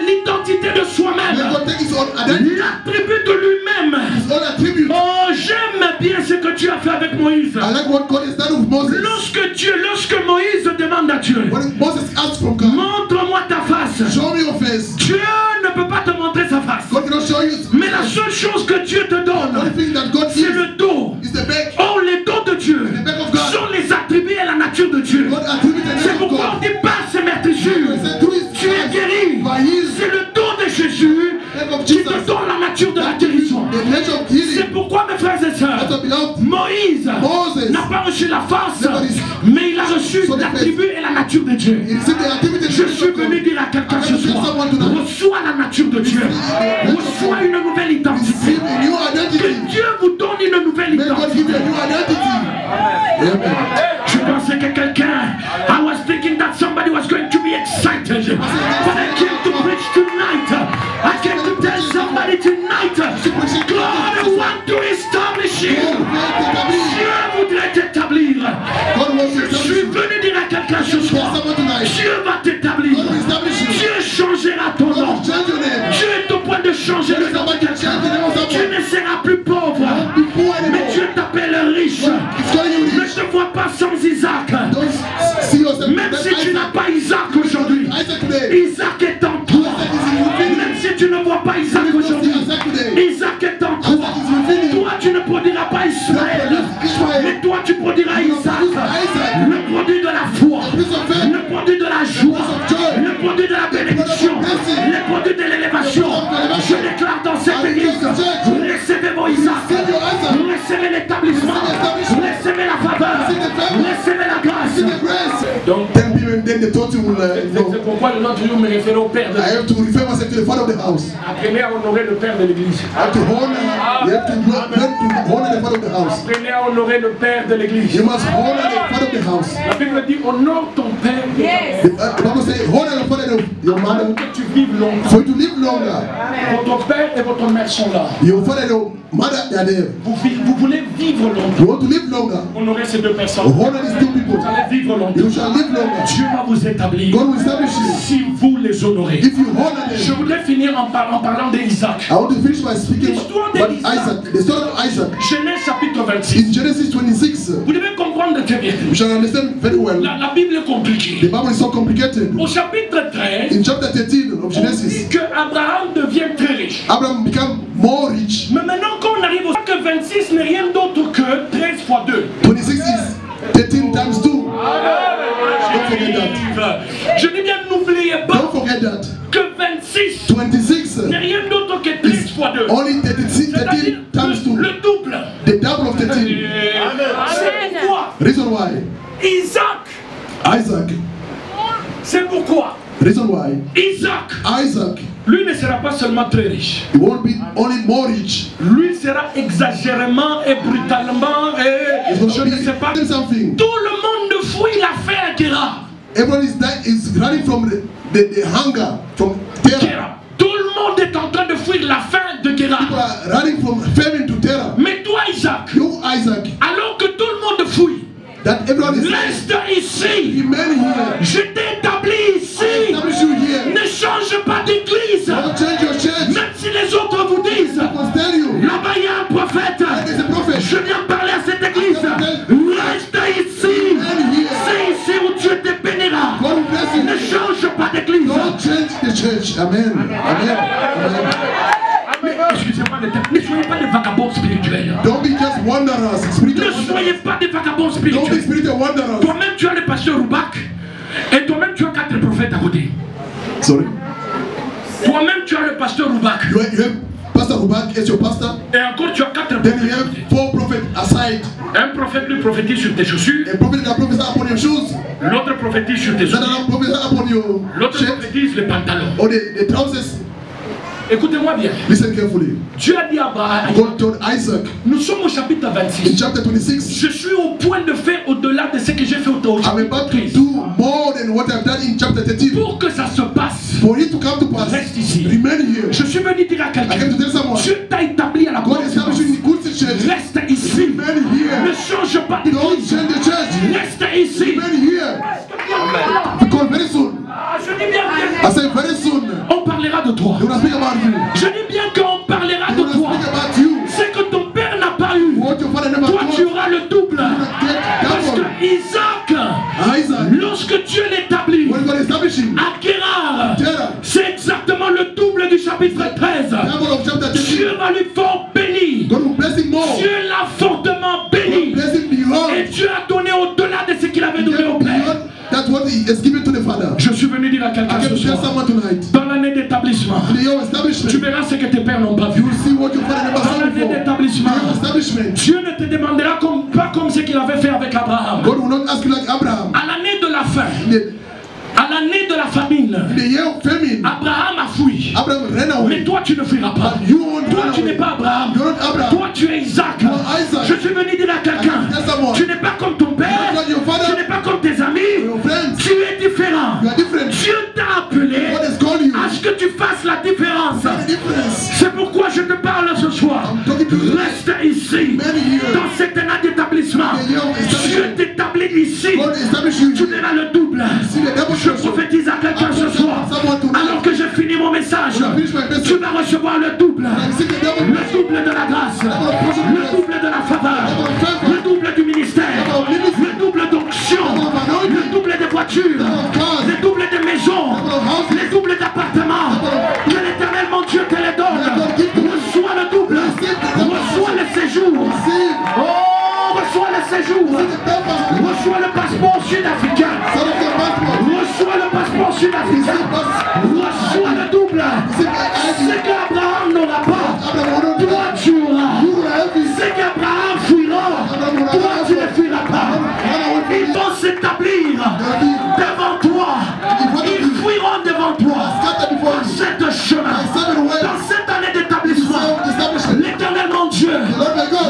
l'identité de May soi-même, God take his own identity, l'attribut de lui-même. his own attribute. Oh, j'aime bien ce que Dieu a fait avec Moïse. I like what God has done with Moses. Lorsque Moïse demande à Dieu, When Moses asked from God, montre-moi ta face. show me your face. Dieu ne peut pas te montrer sa face. God cannot show you. Mais la seule chose que Dieu te The only donne, thing that God c'est gives le dos. is the back. Oh, les dons de Dieu The back of God. sont les attributs et la nature de Dieu. God attributed the C'est name of pourquoi on God. dit par ses meurtrissures, He said, through his tu es stripes, guéri. by his C'est le don de Jésus name of qui Jesus, te donne la nature de la guérison. the nature of C'est healing. pourquoi, mes frères et sœurs, That's what belongs. Moïse Moses n'a pas reçu la face, never received mais il a reçu so the l'attribut et la nature de Dieu. He received the activity Je of suis God. venu dire à quelqu'un I ce want to tell soir, someone tonight, reçois la nature de Dieu, reçois une nouvelle identité. receive a new Que identity. Dieu vous donne une nouvelle May God give you identité. a new identity. Amen. Je pensais que quelqu'un, I was thinking that somebody was going to be excited. But I came to preach tonight. I came to tell somebody tonight, God wants to establish you. Dieu voudrait t'établir. God wants to Je suis establish you. venu dire à quelqu'un ce Tell soir, someone tonight, Dieu va t'établir. God will establish you. Dieu changera ton God nom. will change your name. Dieu est au point de changer le nom de quelqu'un. Tu ne seras plus pauvre, Be poor mais anymore. Dieu t'appelle riche. It's calling you Ne rich. te vois pas sans Isaac. Don't see yourself Même as si tu n'as Isaac. pas Isaac aujourd'hui, Isaac today. Isaac est en toi. Isaac is within Même si tu ne vois pas Isaac you. aujourd'hui, Isaac today. Isaac est en toi. Isaac is within you. Toi, tu ne produiras pas Ismaël, Ishmael. mais toi, tu produiras Isaac. Isaac. Le produit de la foi, Prince of faith. le produit de la joie, le produit de la bénédiction, le produit de l'élévation. Je déclare dans cette église, recevez vos Isaac, Receive your Isaac. recevez l'établissement, recevez la faveur, recevez la grâce. See the grace. Donc, Then people, then they thought you will know. c'est pourquoi je dois toujours me référer au Père de I have to refer myself to the father of the house. Apprenez à honorer le Père de l'église. I have to honor, you have to learn to honor the father of the house. Apprenez à honorer le Père de l'église. You must honor the father of the house. La Bible dit honore ton Père et ta mère. The Bible says, honor your father and your mother Pour que tu vives longtemps. for you to live longer. Votre Père et votre mère sont là. Your father and your mother, they are there. Vous voulez vivre longtemps. You want to live longer. Honorez ces deux personnes. Honor these two people. Vous allez vivre longtemps. You shall live longer. Dieu va vous établir God will establish you. si vous les honorez. If you honor Je them. voudrais finir en parlant d'Isaac. I want to finish by speaking L'histoire about d'Isaac. Isaac, the story of Isaac. Genèse chapitre 26. In Genesis 26, Vous devez comprendre très bien. you shall understand very well. La Bible est The compliquée. Bible is so complicated. Au chapitre 13, In chapter 13 of on dit Genesis, que Abraham devient très riche. Abraham became more rich. Mais maintenant, quand on arrive au chapitre 26, n'est rien d'autre que 13 fois 2. 26 is 13 times 2. Don't forget that. Je dis bien, n'oubliez pas Don't forget that. que 26 26 n'est rien d'autre que 13 fois 2. only 36, 13 C'est-à-dire times 2. le double. The double of 13. C'est pourquoi Reason why Isaac, Isaac. c'est pourquoi Reason why Isaac, lui ne sera pas seulement très riche. he won't be only more rich. Lui sera exagérément et brutalement et He's going je to ne sais pas. be something. Tout le monde fuit l'affaire Guérard. Everyone is running from the hunger, from terror. Tout le monde est en train de fuir la faim de People Guérard. are running from famine to terror. Mais toi, Isaac, You, Isaac, alors que tout le monde fuit, that everyone is reste ici. remain here. Je t'ai établi I ici. establish you here. Ne change pas d'église. Don't change your church. Même si les autres vous disent, People tell you. là-bas il y a un prophète. There is a prophet. Je viens parler à cette église. Reste ici. C'est ici où Dieu te bénira. God will bless you. Ne change pas d'église. Don't change church. Amen. Amen. Amen. Mais excusez-moi le terme, ne soyez pas des vagabonds spirituels. Don't be just wanderers. Spiritual Ne soyez pas des vagabonds Don't be spirituels. spiritual wanderers. Toi-même tu as le pasteur Roubak et toi-même tu as 4 prophètes à côté. Sorry. Toi-même tu as le pasteur Roubak You have Pastor Rubak as your pastor. et encore tu as 4 Then you prophètes à have côté. 4 prophets aside. Un prophète lui prophétise sur tes chaussures, A prophet can prophesy upon your shoes. l'autre prophétise sur tes Another souliers, prophesy upon your l'autre shirt prophétise les pantalons. or the trousers. Écoutez-moi bien. Listen carefully. Dieu a dit à Abraham, God told Isaac nous sommes au chapitre in 26. chapter 26, Je suis au point de faire au-delà de ce que j'ai fait au I'm chapitre about to 13. do more than what I've done in chapter 13. Pour que ça se passe, For it to come to pass, reste ici. remain here. Je suis venu dire à I came quelqu'un, to tell someone, Dieu t'a établi à la God bonne established you in good church. Reste ici. Remain Ne here. change pas Don't d'église. change the church. Reste ici. Remain here. Because very soon, Je dis bien que I say very soon, on parlera de toi. they will speak about you. Je dis bien qu'on parlera They de will toi. speak about you. C'est que ton père n'a pas eu. What your father never Toi, tu told. auras le double. Get Parce double. que Isaac, Isaac, lorsque Dieu l'établit when God established him, à Guérard, Terah, c'est exactement le double du chapitre 13. double of chapter 13, Dieu va lui fort béni. God will bless him more. Dieu l'a fortement God will béni. bless him beyond. Et Dieu a donné au-delà de ce qu'il avait donné au Père. Beyond that's what he has given to the Father. Je suis venu dire à I quelqu'un came ce to tell soir, someone tonight. dans l'année d'établissement, In the year of tu establishment, verras ce que tes pères n'ont pas vu. you will see what your father never Dans saw l'année before. In the d'établissement, year of establishment, Dieu ne te demandera pas comme ce qu'il avait fait avec Abraham. God will not ask you like Abraham. À l'année de la faim, In à l'année de la famine, the year of famine, Abraham a fui. Abraham ran Mais away. toi, tu ne fuiras pas. But you won't Toi, run tu n'es away. pas Abraham. You're not Abraham. Toi, tu es Isaac. You are Isaac. Je suis venu dire à quelqu'un, Tell someone. tu n'es pas comme ton père, You're not your father. tu n'es pas comme tes amis, Your friends. tu es différent. You are different. Dieu t'a appelé God has called you. à ce que tu fasses la différence. That's the difference. C'est pourquoi je te parle ce soir. I'm talking to you. Reste ici, Many years. dans cet an d'établissement. The year of Dieu establishment. t'établit ici. God established you. Tu verras le double. See the double Je portion. prophétise à quelqu'un ce soir. Alors que j'ai fini mon message, tu vas recevoir le double. Le double de la grâce, le double de la faveur, le double du ministère, le double d'onction, le double des voitures, le double des maisons, le double d'appartements. Que l'Éternel mon Dieu te les donne. Reçois le double, reçois le séjour. Oh, reçois le séjour. Reçois le passeport sud-africain. Reçois le passeport sud-africain. Reçois le double. Ce qu'Abraham n'aura pas, toi tu auras. Ce qu'Abraham fuira, toi tu ne fuiras pas. Ils vont s'établir devant toi. Ils fuiront devant toi. Dans cette chemin, dans cette année d'établissement, l'Éternel mon Dieu,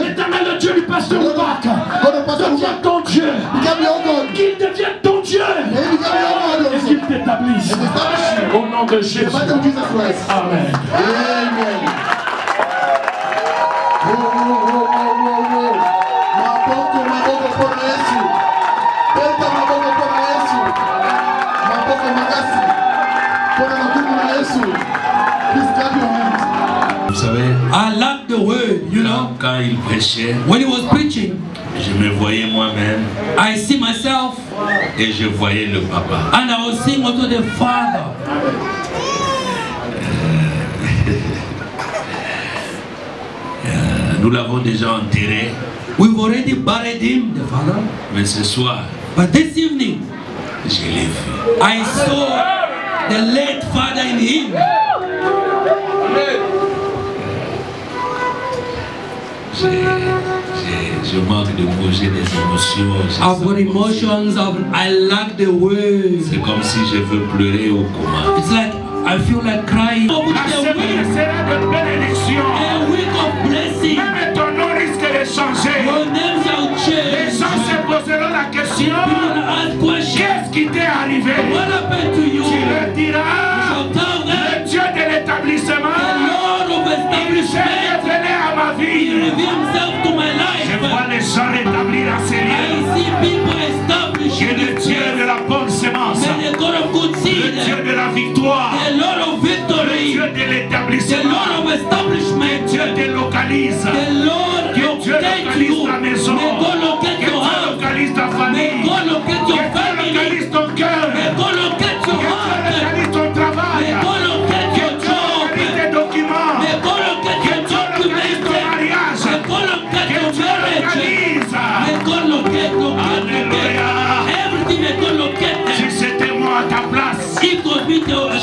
l'Éternel le Dieu du pasteur Roubak, devient ton Dieu. Qu'il devienne ton Dieu. Et qu'il t'établisse. Au nom de Jésus. Amen. Amen. Maboko kwa Yesu. Pepa maboko kwa Yesu. Maboko magasi. Kwa makumu na Yesu. Please clap your hands. Vous savez, I love the word, you know. quand il prêchait, When he was preaching, je me voyais moi-même I see myself et je voyais le papa. and I was seeing also the Father. Nous l'avons déjà enterré, We've already buried him, the Father. mais ce soir, But this evening, je l'ai vu. I saw the late Father in him. Je manque de mots, j'ai des émotions. I've got emotions of I like the word. C'est comme si je veux pleurer au coma. It's like I feel like crying. La semaine sera de bénédiction. A week of blessing. Même ton nom risque de changer. Your name shall Les change. gens se poseront la question, People ask questions. qu'est-ce qui t'est arrivé? What happened to you? Tu leur diras, So tell le them Dieu de the l'établissement, Lord of il s'est establishment. révélé à ma He vie. revealed himself to my Je vois life. les gens rétablir à ces I lieux. see people establishing Que le this Dieu place. de la bonne sémence, May the God of good le seed, Dieu de la victoire, the Lord of le victory, Dieu de the l'établissement, Lord of establishment, Dieu délocalise. the Lord Que Dieu locate localise you. ta maison. May God Que locate Dieu your house. localise ta May famille. God locate Que your Dieu family. localise ton cœur. May God locate Que your Dieu heart. localise ton travail. May God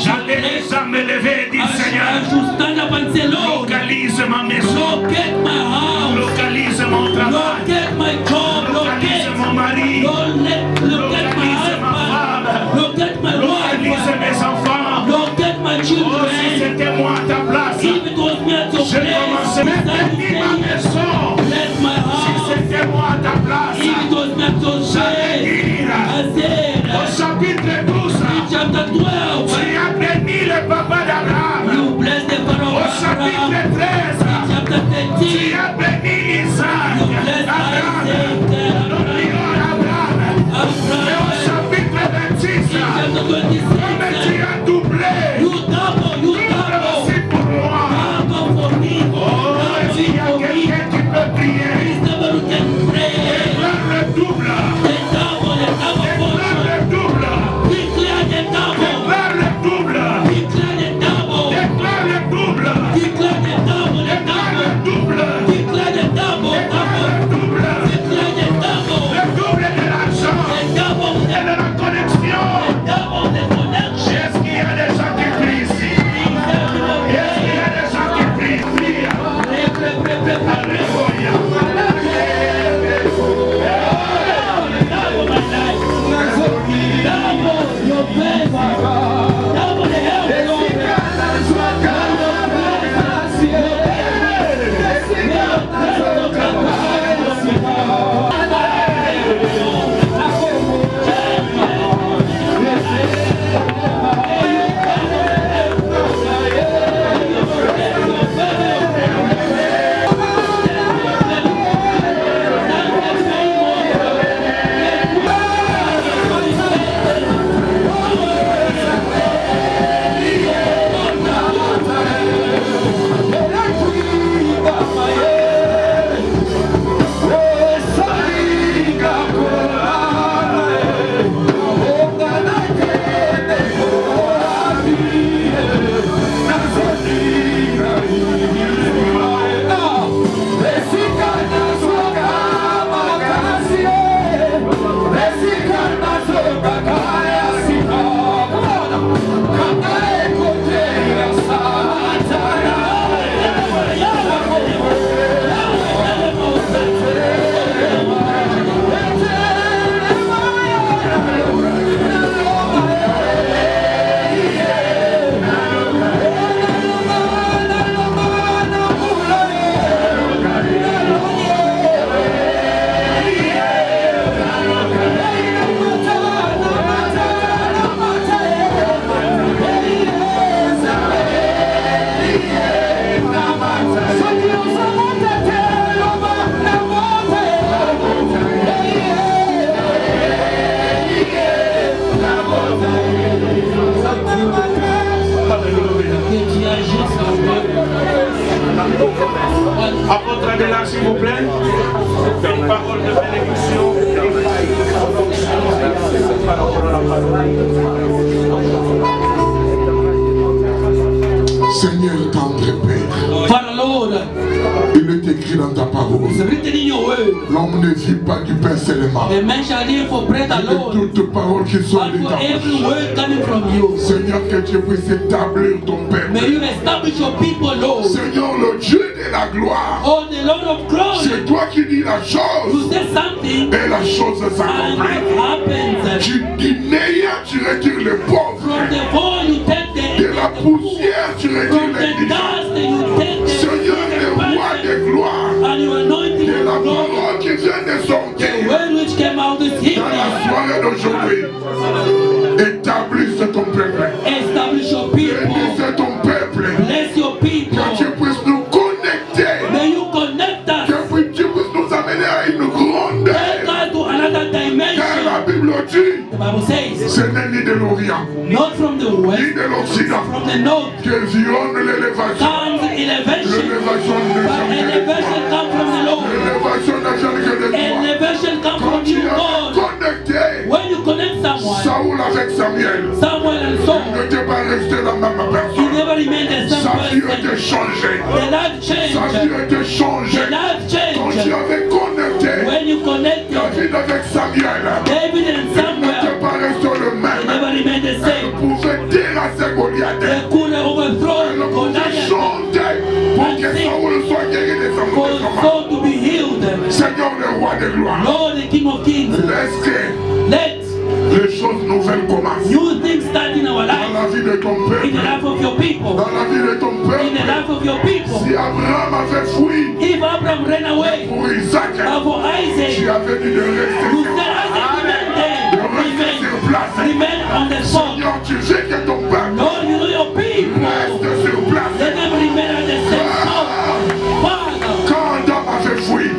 J'allais déjà me lever et dire Seigneur, localise ma maison, localise mon travail, localise mon mari, localise ma femme, localise mes enfants. Oh, si c'était moi à ta place, je commençais même à bénir ma maison. Si c'était moi à ta place, j'allais dire au chapitre 12, tu as béni le papa d'Abraham. Au chapitre 13, tu as béni Isaac, Abraham, et au chapitre 26, comme tu as doublé, double aussi pour moi. Oh, s'il y a quelqu'un qui peut prier, déclare le double, déclare le double, déclare le double, déclare le double, déclare le double, le double de l'argent et de la connexion. Est-ce qu'il y a des gens qui prient ici? Est-ce qu'il y a des gens qui prient ici? Alléluia. Apôtre Adela, s'il vous plaît, une parole de bénédiction. Seigneur, tendre Père, Father Lord, il est écrit dans ta parole. it's written in your word. L'homme ne vit pas du pain seulement, The man shall live for bread mais de alone, toute parole qui soit but de for ta every bouche. word coming from you. Seigneur, que tu puisses établir ton May peuple. you establish your people, Lord. Seigneur, le Dieu de la gloire, Oh, the Lord of glory, c'est toi qui dis la chose you say something et la chose and s'accomplit. it happens. Tu dis néant, tu retires le pauvre. From the void you take De la the poussière, tu retires from the les dust you take the Seigneur, le roi de gloire, and you anointing de la with glory. parole qui vient de The sortir word which came out this dans la evening, soirée d'aujourd'hui, établisse ton peuple. establish your people, Bénisse ton peuple. bless your people. Que tu puisses nous connecter. May you connect us, Que tu puisses nous amener à une grandeur. take us to another Car dimension. la Bible dit, The Bible says, ce n'est ni de l'Orient, not from the ni west, de l'Occident, from the north que vienne l'élévation. comes elevation, L'élévation de but elevation comes from the Lord. L'élévation n'a jamais que de toi. Elevation comes Quand from tu you, as God. connecté When you connect someone, Saoul avec Samuel, Samuel and ne Saul, t'es pas resté la même you personne. never remain the Sa same vie person. était changée. The life Sa vie change. était changée. The life Quand tu change. avais connecté When you connect David avec Samuel, David and il Samuel, n'était pas resté le they même. never remain the Elle same. pouvait dire à ses de gloire. Lord, the King of Kings, Laisse que let les choses nouvelles commencent. new things start in our Dans life, la vie de ton in the peuple. life of your people, Dans la vie de ton in the peuple. life of your people. Si Abraham avait fui If Abraham ran away pour Isaac, for Isaac, tu avais dit de rester you sur said Isaac remain there, de rester sur place. remain on the spot. Seigneur, tu sais que ton peuple Lord, you know your people. reste sur place. Let them remain at the same spot. Father, Quand Adam avait fui,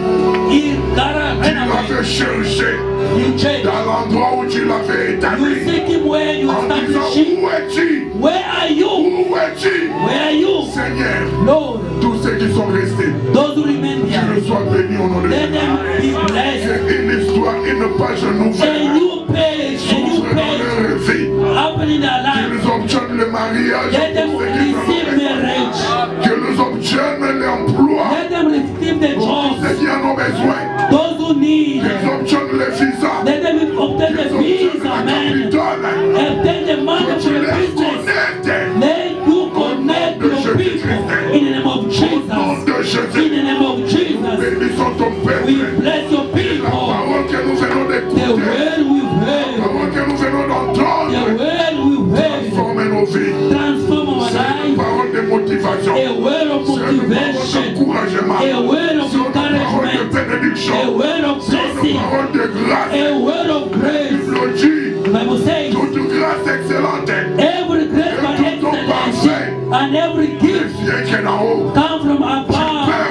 he gotta tu run away. l'avais cherché You change. dans l'endroit où tu l'avais You établi. seek him where you En disant, establish him. où es-tu? Where are you? Où es-tu? Where are you? Seigneur, Lord, tous ceux qui sont restés, those who remain tu here, le sois béni au nom de let them Jésus. be blessed. C'est une histoire, une page A nouvelle. new page, a new S'ouvre dans page leur vie. happen in their life. Qu'ils obtiennent le mariage. Let them pour ceux qui receive en ont besoin. marriage. Qu'ils obtiennent l'emploi. Let them receive the Pour jobs. ceux qui en ont besoin. Those who need, Qu'ils obtiennent le visa. let them obtain the Qu'ils obtiennent visa, la man. capitale. Obtain the money Que for tu the les business. connectes. Let you connect your people in the name of Au nom Jesus. de In Jésus. the name of Jesus, Bénissons ton we peuple. bless your La people. parole que nous venons The d'écouter. word we've La heard, parole que nous venons the d'entendre. word we've heard, Transforme nos vies. transform our C'est une life. parole de motivation. A word of C'est une parole motivation, d'encouragement. a word of C'est une parole de encouragement, bénédiction. a word of C'est une blessing, parole de grâce. a word of grace. Bible dit, The Bible says, toute grâce excellente every grace by excellence and every gift vient qu'en en haut. come from Père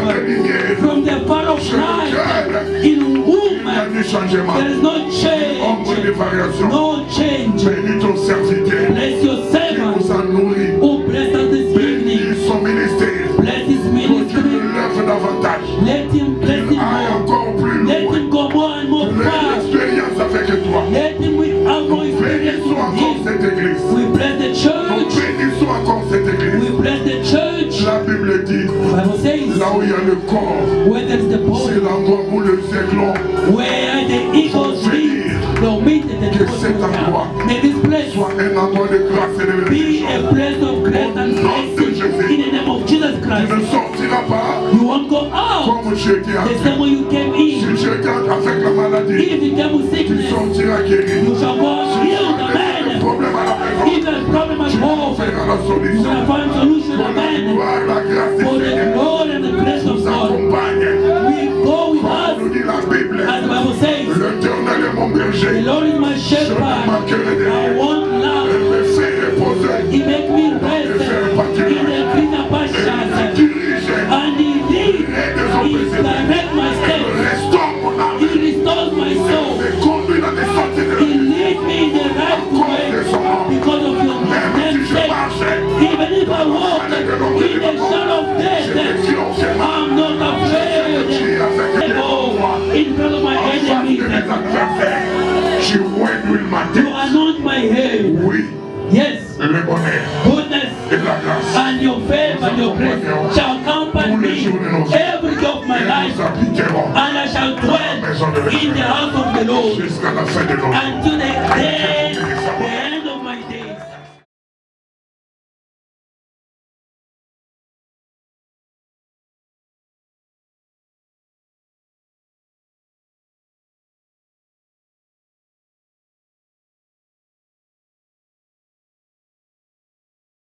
de above, lumière. from the Father of light, in Il y a whom du changement. there is no Ombre de change, variation. no change. Bénis ton serviteur Bless your qui servant nous a nourris. who blessed us this evening. Bénis son ministère. Bless his Que tu ministry. le lèves davantage. Let him bless him Aille more. encore plus Let loin. him go more and more far. L'expérience avec toi. Let him have more experience Bénissons with encore him. cette église. We bless the Nous church. bénissons encore cette We église. bless the church. La Bible dit, The Bible says, là où il y a le corps, where there's the c'est body, l'endroit où le aiglon where the eagles meet, they'll meet and the people will come. May this place soit un endroit de grâce et de be bénédiction. a place of grace and blessing in the name of Jesus Tu Christ. ne sortiras pas You won't go out comme tu étais the entré. same way you came Si in. tu étais avec la maladie, If you came with tu sickness, sortiras guéri. you shall go Si tu healed, as des amen. problèmes à la maison, If there's a problem at tu home, trouveras la you solution. will find solution, Pour la amen. gloire, la grâce du For the Seigneur Lord and the grace of nous God, accompagne. we go with Comme nous us, dit la Bible, as the Bible says. l'Éternel est mon The berger. Lord is my Je ne shepherd. manquerai de I rien. won't Il lack. me fait reposer. He make me rest in the greener Il me pastures. dirige. And he leads, he direct my steps. Restaure mon âme. He restores my soul. Me conduit dans des sentiers de He vie. leads me in the right way because of your Même si name je sake. marchais Even if I walk in the shadow of je death, me suis entièrement I'm not afraid. Oh, in front of my en face de enemies, mes adversaires. Tu oins ma you tête. anoint my head. Oui, Yes, le bonheur goodness et la grâce. and your favor and your grace shall accompany me every day of my Et life, nous habiterons and I shall dwell in the house of the Lord jusqu'à la fin de notre vie. until the end